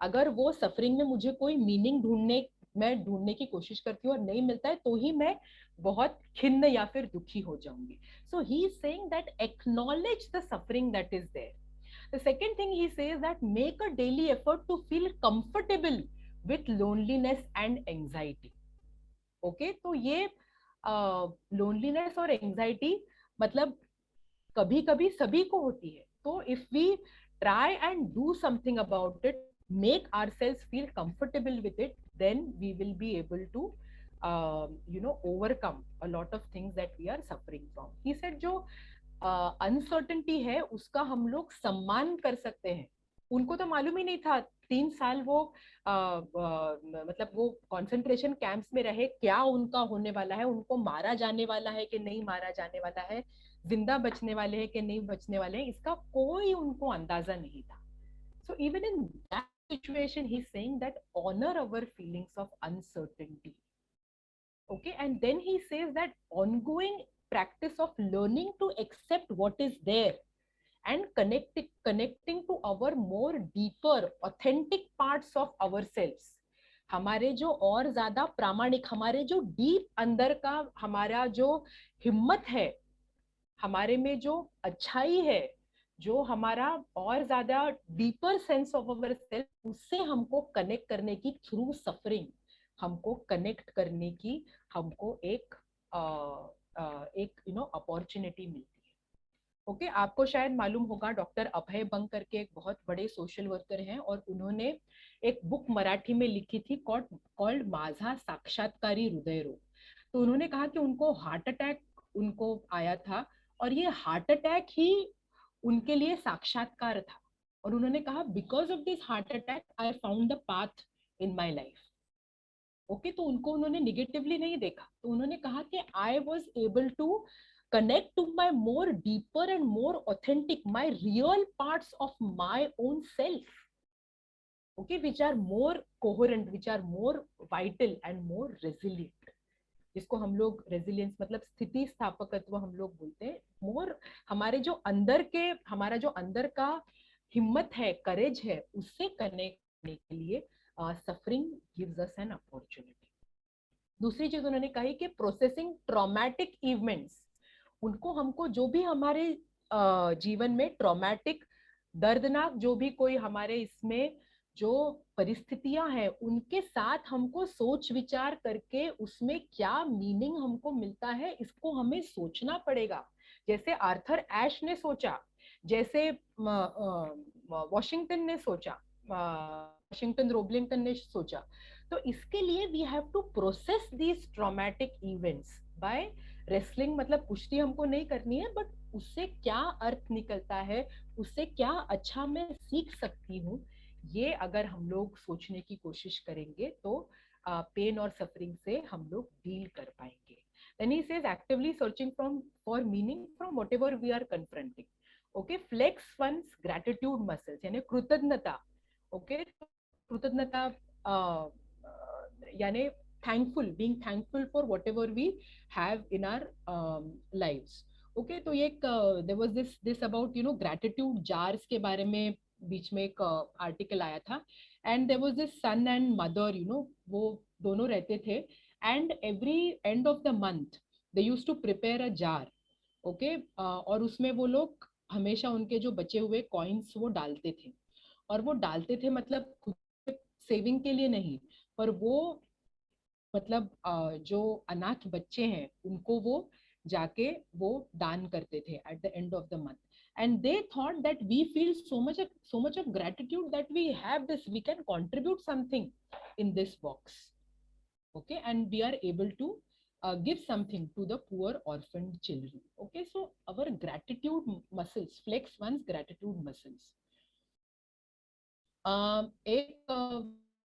S2: अगर वो suffering में मुझे कोई मीनिंग ढूंढने की कोशिश करती हूँ और नहीं मिलता है, तो ही मैं बहुत खिन्न या फिर दुखी हो जाऊंगी. So he is saying that acknowledge the suffering that is there. The second thing he says that make a daily effort to feel comfortable with loneliness and anxiety. Okay, तो ये loneliness और anxiety मतलब कभी कभी सभी को होती है. तो if we try and do something about it, make ourselves feel comfortable with it, then we will be able to overcome a lot of things that we are suffering from. He said जो uncertainty है उसका हम लोग सम्मान कर सकते हैं. उनको तो मालूम ही नहीं था 3 साल वो मतलब वो कंसंट्रेशन कैंप्स में रहे, क्या उनका होने वाला है, उनको मारा जाने वाला है कि नहीं मारा जाने वाला है, जिंदा बचने वाले हैं कि नहीं बचने वाले हैं, इसका कोई उनको अंदाजा नहीं था. So even in that situation he is saying that honour our feelings of uncertainty. Okay, and then he says that ongoing practice of learning to accept what is there and connecting to our more deeper authentic parts of ourselves. हमारे जो और ज्यादा प्रामाणिक, हमारे जो deep अंदर का हमारा जो हिम्मत है, हमारे में जो अच्छाई है, जो हमारा और ज्यादा deeper sense of our self, उससे हमको कनेक्ट करने की थ्रू सफरिंग, हमको कनेक्ट करने की हमको एक अपॉर्चुनिटी मिलती है. ओके, आपको शायद मालूम होगा डॉक्टर अभय बंग करके एक बहुत बड़े सोशल वर्कर हैं और उन्होंने एक बुक मराठी में लिखी थी कॉल्ड माझा साक्षात्कारी हृदय रोग. तो उन्होंने कहा कि उनको हार्ट अटैक उनको आया था और ये हार्ट अटैक ही उनके लिए साक्षात्कार था. और उन्होंने कहा because of this heart attack I found the path in my life. Okay, तो उन्होंने निगेटिवली नहीं देखा. तो उन्होंने कहा कि I was able to connect to my more deeper and more authentic, my real parts of my own self, okay, which are more coherent, which are more vital and more resilient. जिसको हम लोग resilience मतलब स्थिति स्थापकत्व हम लोग बोलते हैं. मोर हमारे जो अंदर के, हमारा जो अंदर का हिम्मत है, करेज है, उससे कनेक्ट करने के लिए suffering gives us an opportunity. दूसरी चीज उन्होंने कही कि प्रोसेसिंग ट्रॉमेटिक इवेंट्स, उनको हमको जो भी हमारे जीवन में ट्रॉमेटिक दर्दनाक जो भी कोई हमारे इसमें जो परिस्थितियां हैं, उनके साथ हमको सोच विचार करके उसमें क्या मीनिंग हमको मिलता है, इसको हमें सोचना पड़ेगा. जैसे आर्थर एश ने सोचा, जैसे वॉशिंगटन ने सोचा, वॉशिंगटन रोबलिंगटन ने सोचा. तो इसके लिए we have to process these traumatic events by wrestling. मतलब कुश्ती हमको नहीं करनी है, बट उससे क्या अर्थ निकलता है, उससे क्या अच्छा मैं सीख सकती हूँ, ये अगर हम लोग सोचने की कोशिश करेंगे तो पेन और सफरिंग से हम लोग डील कर पाएंगे. Then he says actively searching for meaning from whatever we are confronting. Okay, flex one's gratitude muscles, यानी कृतज्ञता. Okay, कृतज्ञता यानी thankful, being thankful for whatever we have in our lives. Okay, तो ये there was this about gratitude jars के बारे में बीच में एक आर्टिकल आया था. and there was this son and mother, वो दोनों रहते थे, and every end of the month they used to prepare a jar. Okay, और उसमें वो लोग हमेशा उनके जो बचे हुए कॉइन्स वो डालते थे. और वो डालते थे मतलब खुद सेविंग के लिए नहीं, पर वो मतलब जो अनाथ बच्चे हैं उनको वो जाके वो दान करते थे at the end of the month. And they thought that we feel so much of gratitude that we have this, we can contribute something in this box. Okay, and we are able to give something to the poor orphaned children. Okay, so our gratitude muscles, flex one's gratitude muscles. एक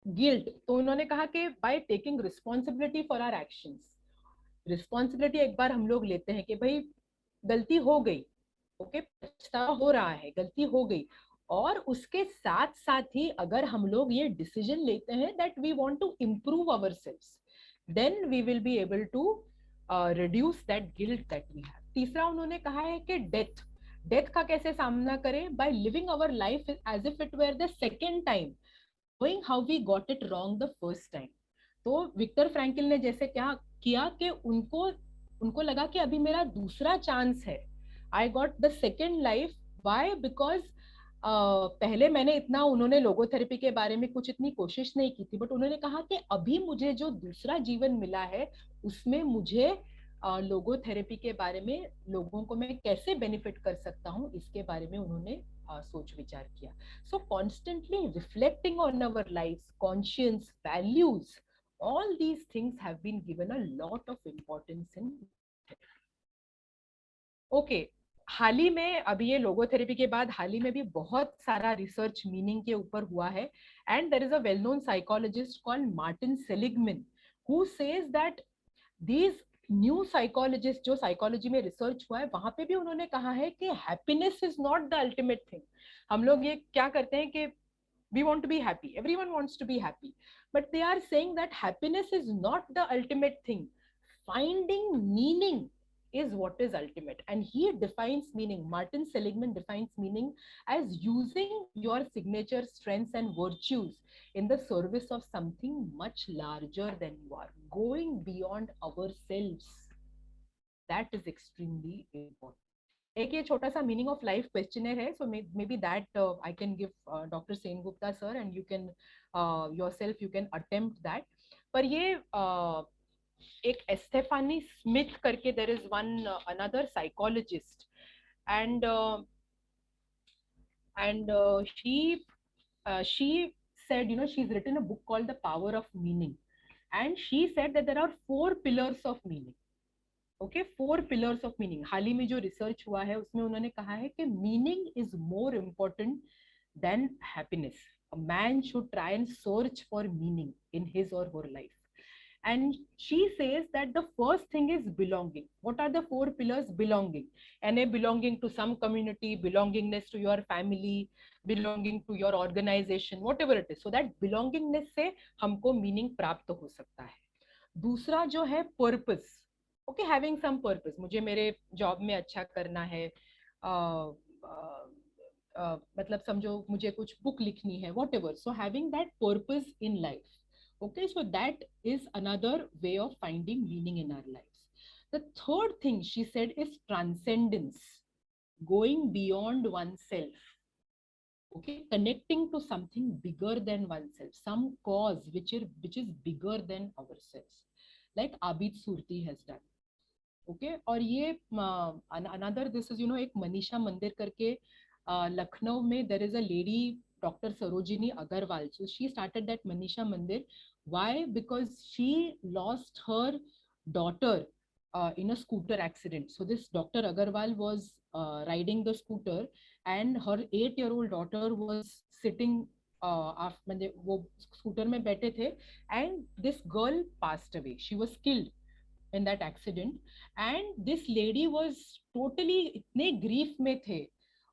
S2: guilt, तो उन्होंने कहा कि by taking responsibility for our actions. Responsibility एक बार हम लोग लेते हैं कि भाई गलती हो गई, ओके, पछतावा हो रहा है, गलती हो गई, और उसके साथ साथ ही अगर हम लोग ये डिसीजन लेते हैं that we want to improve ourselves, then we will be able to reduce that guilt that we have. तीसरा उन्होंने कहा है कि डेथ का कैसे सामना करें? By living our life as if it were the second time, knowing how we got it wrong the first time. तो विक्टर फ्रैंकल ने जैसे क्या किया कि उनको उनको लगा कि अभी मेरा दूसरा चांस है, I got the second life. Why? Because पहले मैंने इतना, उन्होंने लोगोथेरेपी के बारे में कुछ इतनी कोशिश नहीं की थी, बट उन्होंने कहा कि अभी मुझे जो दूसरा जीवन मिला है उसमें मुझे लोगोथेरेपी के बारे में, लोगों को मैं कैसे बेनिफिट कर सकता हूँ, इसके बारे में उन्होंने सोच विचार किया. So constantly reflecting on our lives, conscience, values, all these things have been given a lot of importance in. Okay, हाल ही में, अभी ये लोगोथेरेपी के बाद हाल ही में भी बहुत सारा रिसर्च मीनिंग के ऊपर हुआ है. And there is a well known psychologist called Martin Seligman who says that these new psychologist, जो साइकोलॉजी में रिसर्च हुआ है, वहां पे भी उन्होंने कहा है कि happiness is not the ultimate thing. हम लोग ये क्या करते हैं कि we want to be happy, everyone wants to be happy, but they are saying that happiness is not the ultimate thing. Finding meaning is what is ultimate. And he defines meaning, Martin Seligman defines meaning as using your signature strengths and virtues in the service of something much larger than you are, going beyond ourselves. That is extremely important. एक ये छोटा सा meaning of life questioner है, so maybe that I can give doctor Sengupta sir, and you can yourself you can attempt that. पर ये एक Esfahani Smith करके, there is one another psychologist, and she said, you know, she's written a book called The Power of Meaning, and she said that there are 4 pillars of meaning. Okay, 4 pillars of meaning. हाल ही में जो research हुआ है उसमें उन्होंने कहा है कि meaning is more important than happiness. A man should try and search for meaning in his और her life. And she says that the first thing is belonging. What are the 4 pillars? Belonging. And a belonging to some community, belongingness to your family, belonging to your organization, whatever it is. So that belongingness से हमको meaning प्राप्त हो सकता है. दूसरा जो है purpose. Okay, having some purpose, मुझे मेरे जॉब में अच्छा करना है, मतलब समझो मुझे कुछ बुक लिखनी है, whatever. So having that purpose in life. Okay, so that is another way of finding meaning in our life. The third thing she said is transcendence, going beyond one self. Okay, connecting to something bigger than oneself, some cause which is bigger than ourselves, like Abid Surti has done. Okay, और ये another, this is, you know, एक मनीषा मंदिर करके लखनऊ में, there is a lady, Dr. Sarojini Agarwal. So she started that Manisha Mandir. Why? Because she lost her daughter in a scooter accident. So this Dr. Agarwal was riding the scooter, and her 8-year-old daughter was sitting मतलब वो scooter में बैठे थे, and this girl passed away. She was killed in that accident, and this lady was totally इतने grief में थे,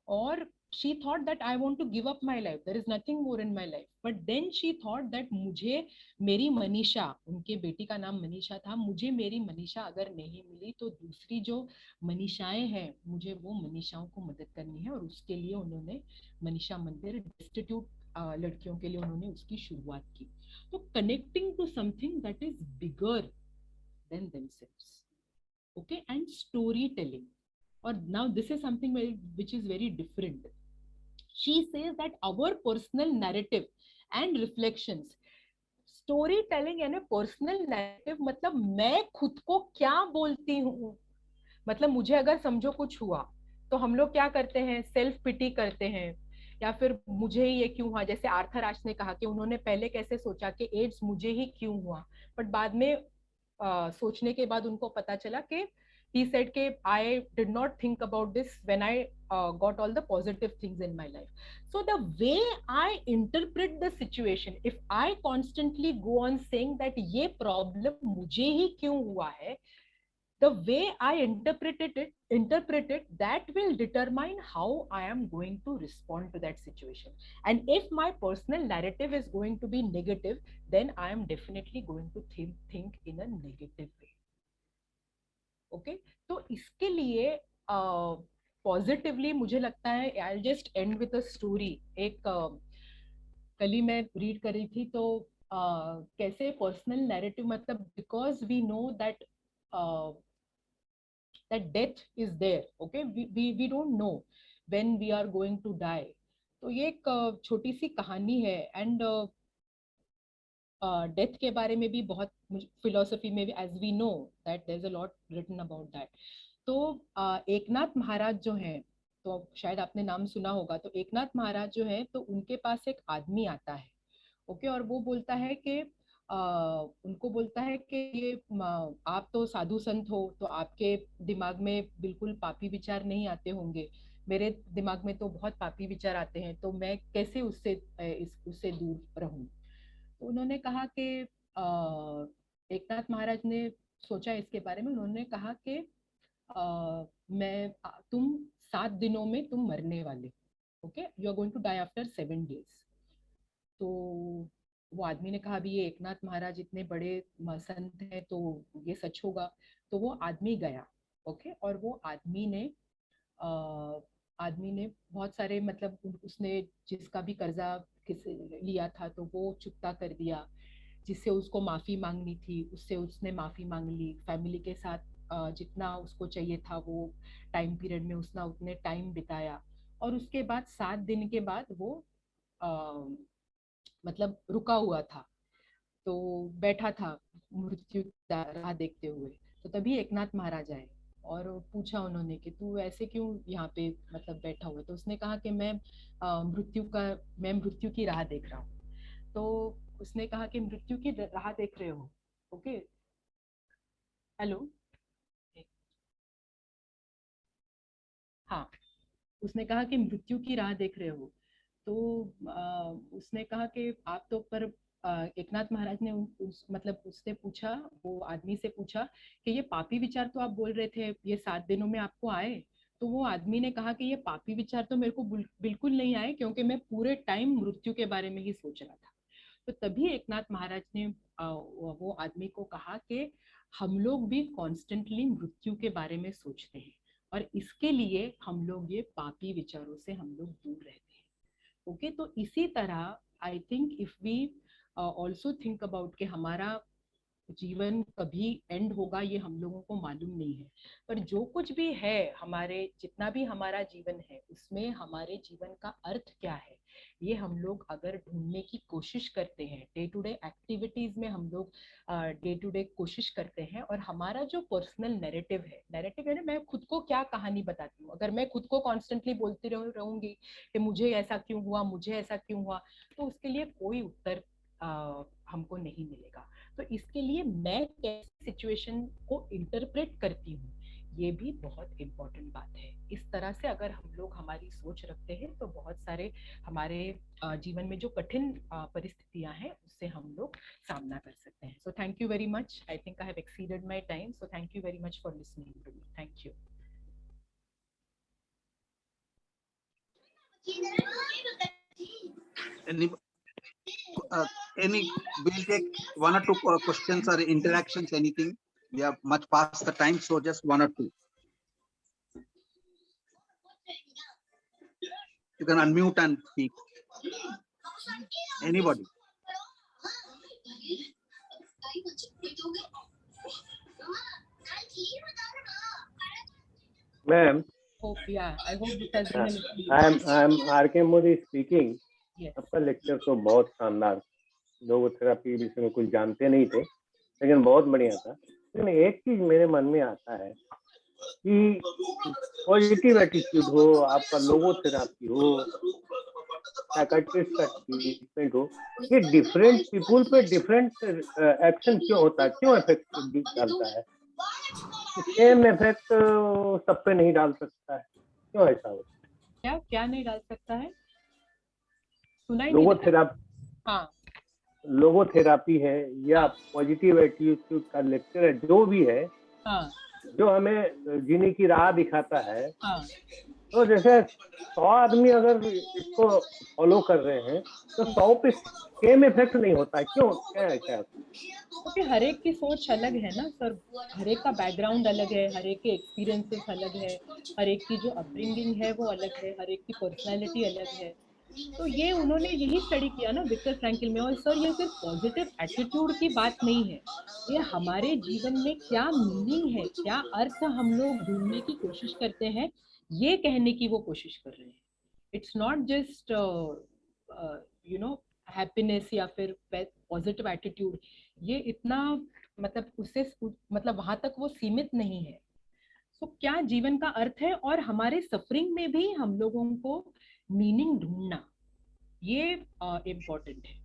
S2: और she thought that I want to give up my life, there is nothing more in my life. But then she thought that मुझे मेरी मनीषा, उनके बेटी का नाम मनीषा था, मुझे मेरी मनीषा अगर नहीं मिली तो दूसरी जो मनीषाएं हैं, मुझे वो मनीषाओं को मदद करनी है. और उसके लिए उन्होंने मनीषा मंदिर डिस्टिट्यूट लड़कियों के लिए उन्होंने उसकी शुरुआत की. तो connecting to something that is bigger than themselves. Okay, and storytelling. Or now this is something which is very different. She says that our personal narrative and reflections, storytelling यानी personal narrative, मतलब मैं खुद को क्या बोलती हूँ. मतलब मुझे अगर समझो कुछ हुआ तो हम लोग क्या करते हैं, सेल्फ पिटी करते हैं, या फिर मुझे ये क्यों हुआ. जैसे आर्थर आश ने कहा कि उन्होंने पहले कैसे सोचा कि एड्स मुझे ही क्यों हुआ, बट बाद में सोचने के बाद उनको पता चला कि he said कि I did not think about this when I got all the positive things in my life. So the way I interpret the situation, if I constantly go on saying that ये problem मुझे ही क्यों हुआ है, the way I interpret it, that will determine how I am going to respond to that situation. And if my personal narrative is going to be negative, then I am definitely going to think in a negative way. Okay, तो इसके लिए positively मुझे लगता है, I just and with a story. एक कल ही मैं read कर रही थी, तो कैसे पर्सनल नैरेटिव, मतलब because we know that that death is there, okay, we don't know when we are going to die. तो ये एक छोटी सी कहानी है। एंड डेथ के बारे में भी बहुत फिलोसफी में भी, as we know that there is a lot written about that. तो एकनाथ महाराज जो हैं, तो शायद आपने नाम सुना होगा। तो एकनाथ महाराज जो है, तो उनके पास एक आदमी आता है, ओके, और वो बोलता है कि उनको बोलता है कि ये आप तो साधु संत हो, तो आपके दिमाग में बिल्कुल पापी विचार नहीं आते होंगे, मेरे दिमाग में तो बहुत पापी विचार आते हैं, तो मैं कैसे उससे दूर रहूं। तो उन्होंने कहा कि एकनाथ महाराज ने सोचा इसके बारे में। उन्होंने कहा कि तुम 7 दिनों में तुम मरने वाले, okay, you are going to die after 7 days। तो वो आदमी ने कहा, अभी ये एकनाथ महाराज इतने बड़े संत हैं, तो ये सच होगा। तो वो आदमी गया, ओके, और वो आदमी ने बहुत सारे, मतलब उसने जिसका भी कर्जा लिया था, तो वो चुकता कर दिया। जिससे उसको माफी मांगनी थी, उससे उसने माफी मांग ली। फैमिली के साथ जितना उसको चाहिए था वो टाइम पीरियड में उसने उतने टाइम बिताया। और उसके बाद 7 दिन के बाद वो मतलब रुका हुआ था, तो बैठा था मृत्यु की राह देखते हुए। तो तभी एकनाथ महाराज आए और पूछा उन्होंने कि तू ऐसे क्यों यहाँ पे मतलब बैठा हुआ है। तो उसने कहा कि मैं मृत्यु की राह देख रहा हूँ। तो उसने कहा कि मृत्यु की राह देख रहे हो, ओके, हेलो, हाँ, उसने कहा कि मृत्यु की राह देख रहे हो। तो उसने कहा कि आप तो पर एकनाथ महाराज ने मतलब उससे पूछा, वो आदमी से पूछा कि ये पापी विचार तो आप बोल रहे थे ये 7 दिनों में आपको आए। तो वो आदमी ने कहा कि ये पापी विचार तो मेरे को बिल्कुल नहीं आए, क्योंकि मैं पूरे टाइम मृत्यु के बारे में ही सोच रहा था। तो तभी एकनाथ महाराज ने वो आदमी को कहा कि हम लोग भी कॉन्स्टेंटली मृत्यु के बारे में सोचते हैं, और इसके लिए हम लोग ये पापी विचारों से हम लोग दूर रहते हैं, ओके। तो इसी तरह I think if we also think about कि हमारा जीवन कभी एंड होगा, ये हम लोगों को मालूम नहीं है, पर जो कुछ भी है, हमारे जितना भी हमारा जीवन है, उसमें हमारे जीवन का अर्थ क्या है, ये हम लोग अगर ढूंढने की कोशिश करते हैं, डे टू डे एक्टिविटीज में हम लोग डे टू डे कोशिश करते हैं, और हमारा जो पर्सनल नैरेटिव है ना, मैं खुद को क्या कहानी बताती हूँ, अगर मैं खुद को कॉन्स्टेंटली बोलती रहूंगी कि मुझे ऐसा क्यों हुआ, मुझे ऐसा क्यों हुआ, तो उसके लिए कोई उत्तर हमको नहीं मिलेगा। तो इसके लिए मैं कैसे सिचुएशन को इंटरप्रेट करती हूँ, ये भी बहुत इम्पोर्टेंट बात है। इस तरह से अगर हम लोग हमारी सोच रखते हैं, तो बहुत सारे हमारे जीवन में जो कठिन परिस्थितियां हैं, उससे हम लोग सामना कर सकते हैं। So thank you very much. I think I have exceeded my time, so thank you very much for listening to me. Thank you.
S1: Any, we'll take 1 or 2 questions or interactions, anything. We are much past the time, so just 1 or 2. You can unmute and speak. Anybody.
S6: Ma'am,
S2: Hope, yeah, I hope this has been
S6: I'm R.K. Modi speaking.
S2: yes.
S6: आपका lecture तो बहुत शानदार, लोगोथेरापी विषय में कुछ जानते नहीं थे, लेकिन बहुत बढ़िया था। लेकिन एक चीज मेरे मन में आता है कि पॉजिटिव एटीट्यूड हो, आपका लोगोथेरापी हो, साइकियाट्रिस्ट का ट्रीटमेंट हो, ये डिफरेंट पीपुल पे डिफरेंट एक्शन क्यों होता है, क्यों इफेक्ट डालता है? सेम इफेक्ट सब पे नहीं डाल सकता है, क्यों ऐसा होता है?
S2: क्या नहीं डाल सकता है? सुना ही
S6: लोगोथेरापी,
S2: हाँ,
S6: लोगोथेरापी है या पॉजिटिव एटीट्यूड का लेक्चर है, जो भी है,
S2: हाँ,
S6: जो हमें जीने की राह दिखाता है,
S2: हाँ,
S6: तो जैसे 100 आदमी अगर इसको फॉलो कर रहे हैं तो 100 पे सेम इफेक्ट नहीं होता है, क्यों, क्या है क्या?
S2: क्योंकि हर एक की सोच अलग है ना सर, हर एक का बैकग्राउंड अलग है, हर एक के एक्सपीरियंसेस अलग है, हर एक की जो अपब्रिंगिंग है वो अलग है, हर एक की पर्सनालिटी अलग है। तो ये उन्होंने यही स्टडी किया ना विक्टर फ्रैंकल में। और सर ये सिर्फ पॉजिटिव एटीट्यूड की बात नहीं है, ये हमारे जीवन में क्या मीनिंग है, क्या अर्थ हम लोग ढूंढने की कोशिश करते हैं, ये कहने की वो कोशिश कर रहे हैं। It's not just you know happiness या फिर पॉजिटिव एटीट्यूड, ये इतना मतलब उससे मतलब वहां तक वो सीमित नहीं है। तो क्या जीवन का अर्थ है, और हमारे सफरिंग में भी हम लोगों को मीनिंग ढूंढना, ये इम्पोर्टेंट है।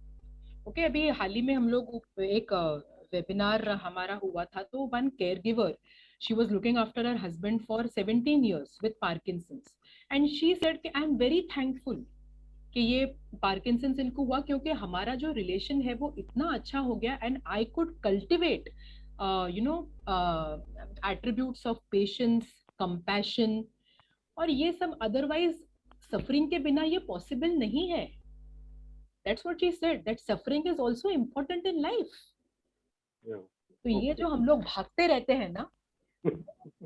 S2: ओके, अभी हाल ही में हम लोग एक वेबिनार हमारा हुआ था, तो one care giver, she was looking after her husband for 17 years with Parkinson's, and she said कि आई एम वेरी थैंकफुल कि ये पार्किंसंस इनको हुआ, क्योंकि हमारा जो रिलेशन है वो इतना अच्छा हो गया, and I could cultivate you know attributes of patience, compassion, और ये सब अदरवाइज सफरिंग के बिना ये पॉसिबल नहीं है। That's what she said, that suffering is also important in life. तो ये जो हम लोग भागते रहते हैं ना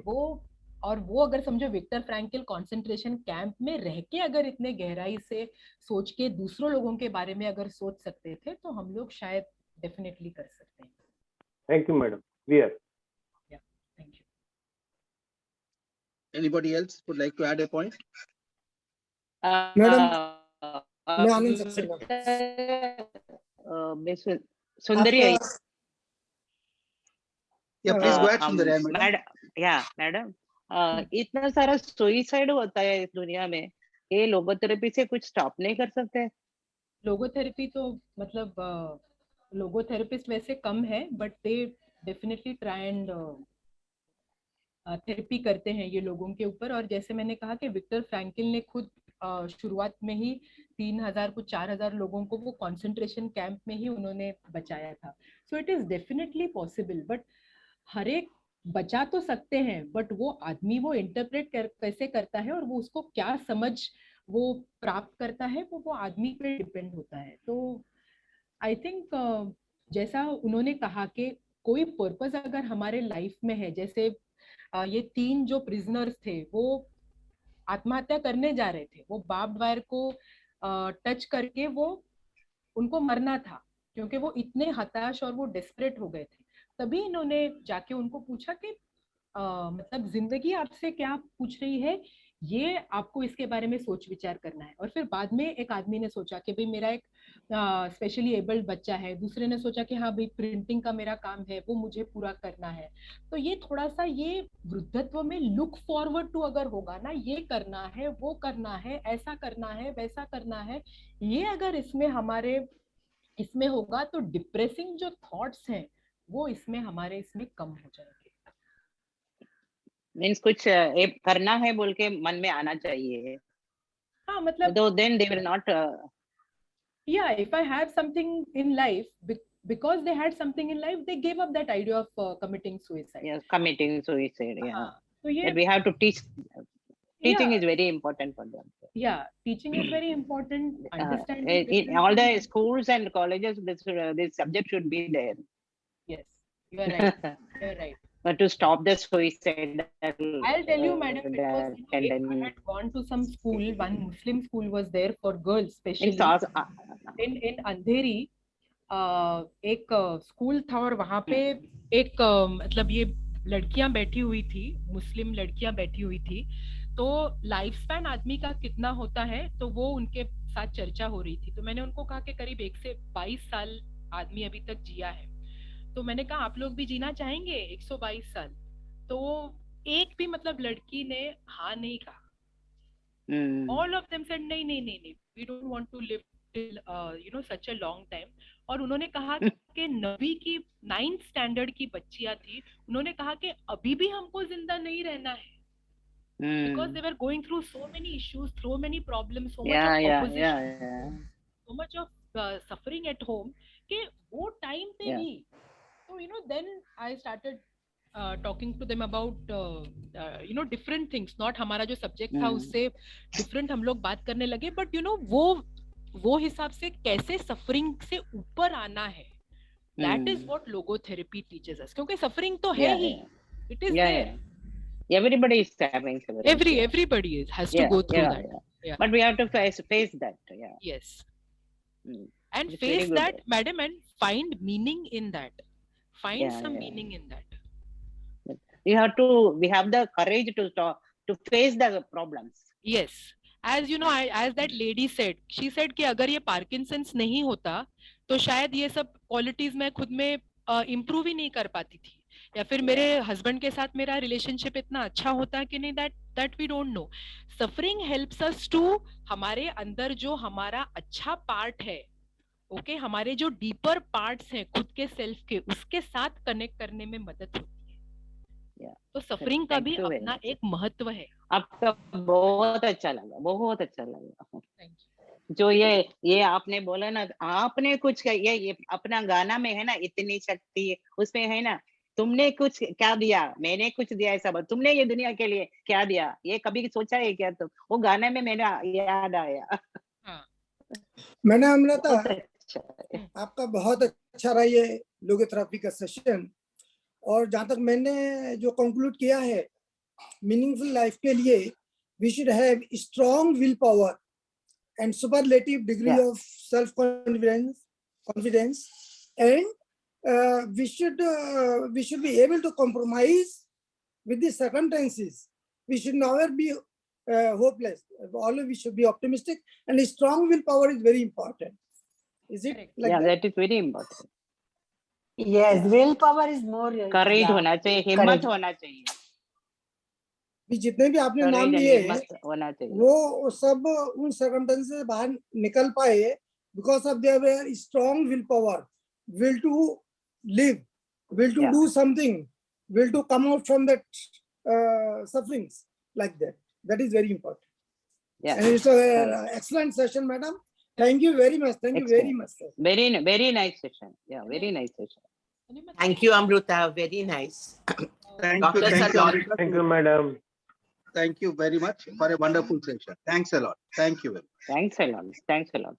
S2: वो, और वो अगर समझो विक्टर फ्रैंकल कंसंट्रेशन कैंप में रह के अगर इतने गहराई से सोच के दूसरों लोगों के बारे में अगर सोच सकते थे, तो हम लोग शायद डेफिनेटली कर सकते हैं।
S6: Thank you madam, clear.
S2: Thank you.
S1: Anybody else would like to add a point?
S4: Madam मैं आनंद सक्सेना,
S7: सुंदरी आई।
S1: Yeah, please go ahead, Sundari.
S7: Madam, इतना सारा सुइसाइड होता है इस दुनिया में, ये लोगोथेरेपी से कुछ स्टॉप नहीं कर सकते?
S2: लोगोथेरेपी तो मतलब लोगोथेरेपिस्ट वैसे कम है, but they definitely try and therapy करते हैं ये लोगों के ऊपर। और जैसे मैंने कहा कि विक्टर फ्रैंकल ने खुद शुरुआत में ही 3000 कुछ 4000 लोगों को वो कंसंट्रेशन कैंप में ही उन्होंने बचाया था। So it is definitely possible, but हर एक बचा तो सकते हैं, बट वो आदमी वो इंटरप्रेट कैसे करता है और वो उसको क्या समझ वो प्राप्त करता है, वो आदमी पे डिपेंड होता है। तो आई थिंक जैसा उन्होंने कहा कि कोई पर्पस अगर हमारे लाइफ में है, जैसे ये 3 जो प्रिजनर्स थे वो आत्महत्या करने जा रहे थे, वो बार्ब्ड वायर को टच करके वो उनको मरना था, क्योंकि वो इतने हताश और वो डेस्परेट हो गए थे। तभी इन्होंने जाके उनको पूछा कि मतलब जिंदगी आपसे क्या पूछ रही है, ये आपको इसके बारे में सोच विचार करना है। और फिर बाद में एक आदमी ने सोचा कि भाई मेरा एक स्पेशली एबल्ड बच्चा है, दूसरे ने सोचा कि हाँ भाई प्रिंटिंग का मेरा काम है, वो मुझे पूरा करना है। तो ये थोड़ा सा ये वृद्धत्व में लुक फॉरवर्ड टू अगर होगा ना, ये करना है, वो करना है, ऐसा करना है, वैसा करना है, ये अगर इसमें हमारे इसमें होगा तो डिप्रेसिंग जो थॉट्स हैं वो इसमें हमारे इसमें कम हो जाएंगे।
S7: मीन्स कुछ करना है बोल के मन में आना चाहिए।
S2: हाँ मतलब
S7: तो then they will not
S2: yeah, if I have something in life, because they had something in life, they gave up that idea of committing suicide.
S7: yes, committing suicide. Yeah.
S2: हाँ, तो ये
S7: That we have to teach. Teaching
S2: yeah,
S7: is very important for them.
S2: yeah, teaching is very important. Understanding
S7: In all the schools and colleges, this subject should be there.
S2: Yes, you are right. You are right.
S7: But to stop the suicide,
S2: I'll tell you, madam, it was, you know, I had gone to some school, one Muslim school was there for girls, especially in अंधेरी एक school था, और वहां पे एक मतलब ये लड़कियां बैठी हुई थी, मुस्लिम लड़कियां बैठी हुई थी। तो लाइफ स्पैन आदमी का कितना होता है, तो वो उनके साथ चर्चा हो रही थी। तो मैंने उनको कहा कि करीब 1 से 22 साल आदमी अभी तक जिया है। तो मैंने कहा आप लोग भी जीना चाहेंगे 122 साल? तो एक भी मतलब लड़की ने हाँ नहीं कहा। ऑल ऑफ देम सेड नहीं नहीं नहीं नहीं, we don't want to live till you know such a long time. और उन्होंने कहा कि 9वीं की 9th स्टैंडर्ड की बच्चियां थी, उन्होंने कहा कि अभी भी हमको जिंदा नहीं रहना है, because they were going through so many issues, so many problems, so much of opposition, so much of suffering at home, कि वो टाइम पे भी। तो you know then I started talking to them about different things. Not हमारा जो subject था
S7: हम्म।
S2: उससे different हम लोग बात करने लगे, but वो हिसाब से कैसे suffering से ऊपर आना है. That is what logotherapy teaches us. क्योंकि suffering तो है ही. It is there.
S7: Everybody is having suffering.
S2: Everybody has to go through that. Yeah.
S7: But we have to face that. Yeah.
S2: Yes.
S7: Mm.
S2: And
S7: It's very
S2: face
S7: good.
S2: that, madam, and find meaning in that. Find
S7: Yeah,
S2: some
S7: yeah.
S2: meaning in that.
S7: We have the courage to face the problems.
S2: Yes. As you know, as that lady said, she said कि अगर ये Parkinson's नहीं होता तो शायद ये सब qualities मैं खुद में improve ही नहीं कर पाती थी, या फिर मेरे husband के साथ मेरा relationship इतना अच्छा होता कि नहीं, that we don't know. Suffering helps us to हमारे अंदर जो हमारा अच्छा part है, okay, हमारे जो deeper parts हैं खुद के self के, उसके साथ connect करने में मदद होती है. तो सफरिंग का भी अपना एक महत्व है.
S7: आपका बहुत अच्छा लगा. जो ये आपने बोला ना, आपने कुछ ये अपना गाना में है ना, इतनी शक्ति उसमें है ना, तुमने कुछ क्या दिया, मैंने कुछ दिया, ऐसा तुमने ये दुनिया के लिए क्या दिया, ये कभी सोचा है क्या तुम? वो गाने में मेरा याद आया.
S8: मैंने अमृता, आपका बहुत अच्छा रहा ये लोगोथेरेपी का सेशन. और जहां तक मैंने जो कंक्लूड किया है, मीनिंगफुल लाइफ के लिए we should have strong will power and superlative degree of self confidence, and we should be able to compromise with the circumstances. We should never be hopeless. Always we should be optimistic, and a strong willpower is very important. Is it like that?
S7: That is very important.
S3: Yes, willpower is more.
S7: Courage होना चाहिए, हिम्मत होना चाहिए.
S8: जितने भी आपने नाम लिए वो सब उन सर्कमस्टेंसेस से बाहर निकल पाए because of their strong willpower, will to live, will to do something, will to come out from that sufferings like that. That is very important. And it's an excellent session, madam. Thank you very much. Thank you very much, sir.
S7: Very nice session. Yeah, very nice session.
S4: Thank you, Amruta. Very nice.
S6: Thank you, madam.
S1: Thank you very much for a wonderful session. Thanks a lot. Thank you.
S7: Thanks a lot.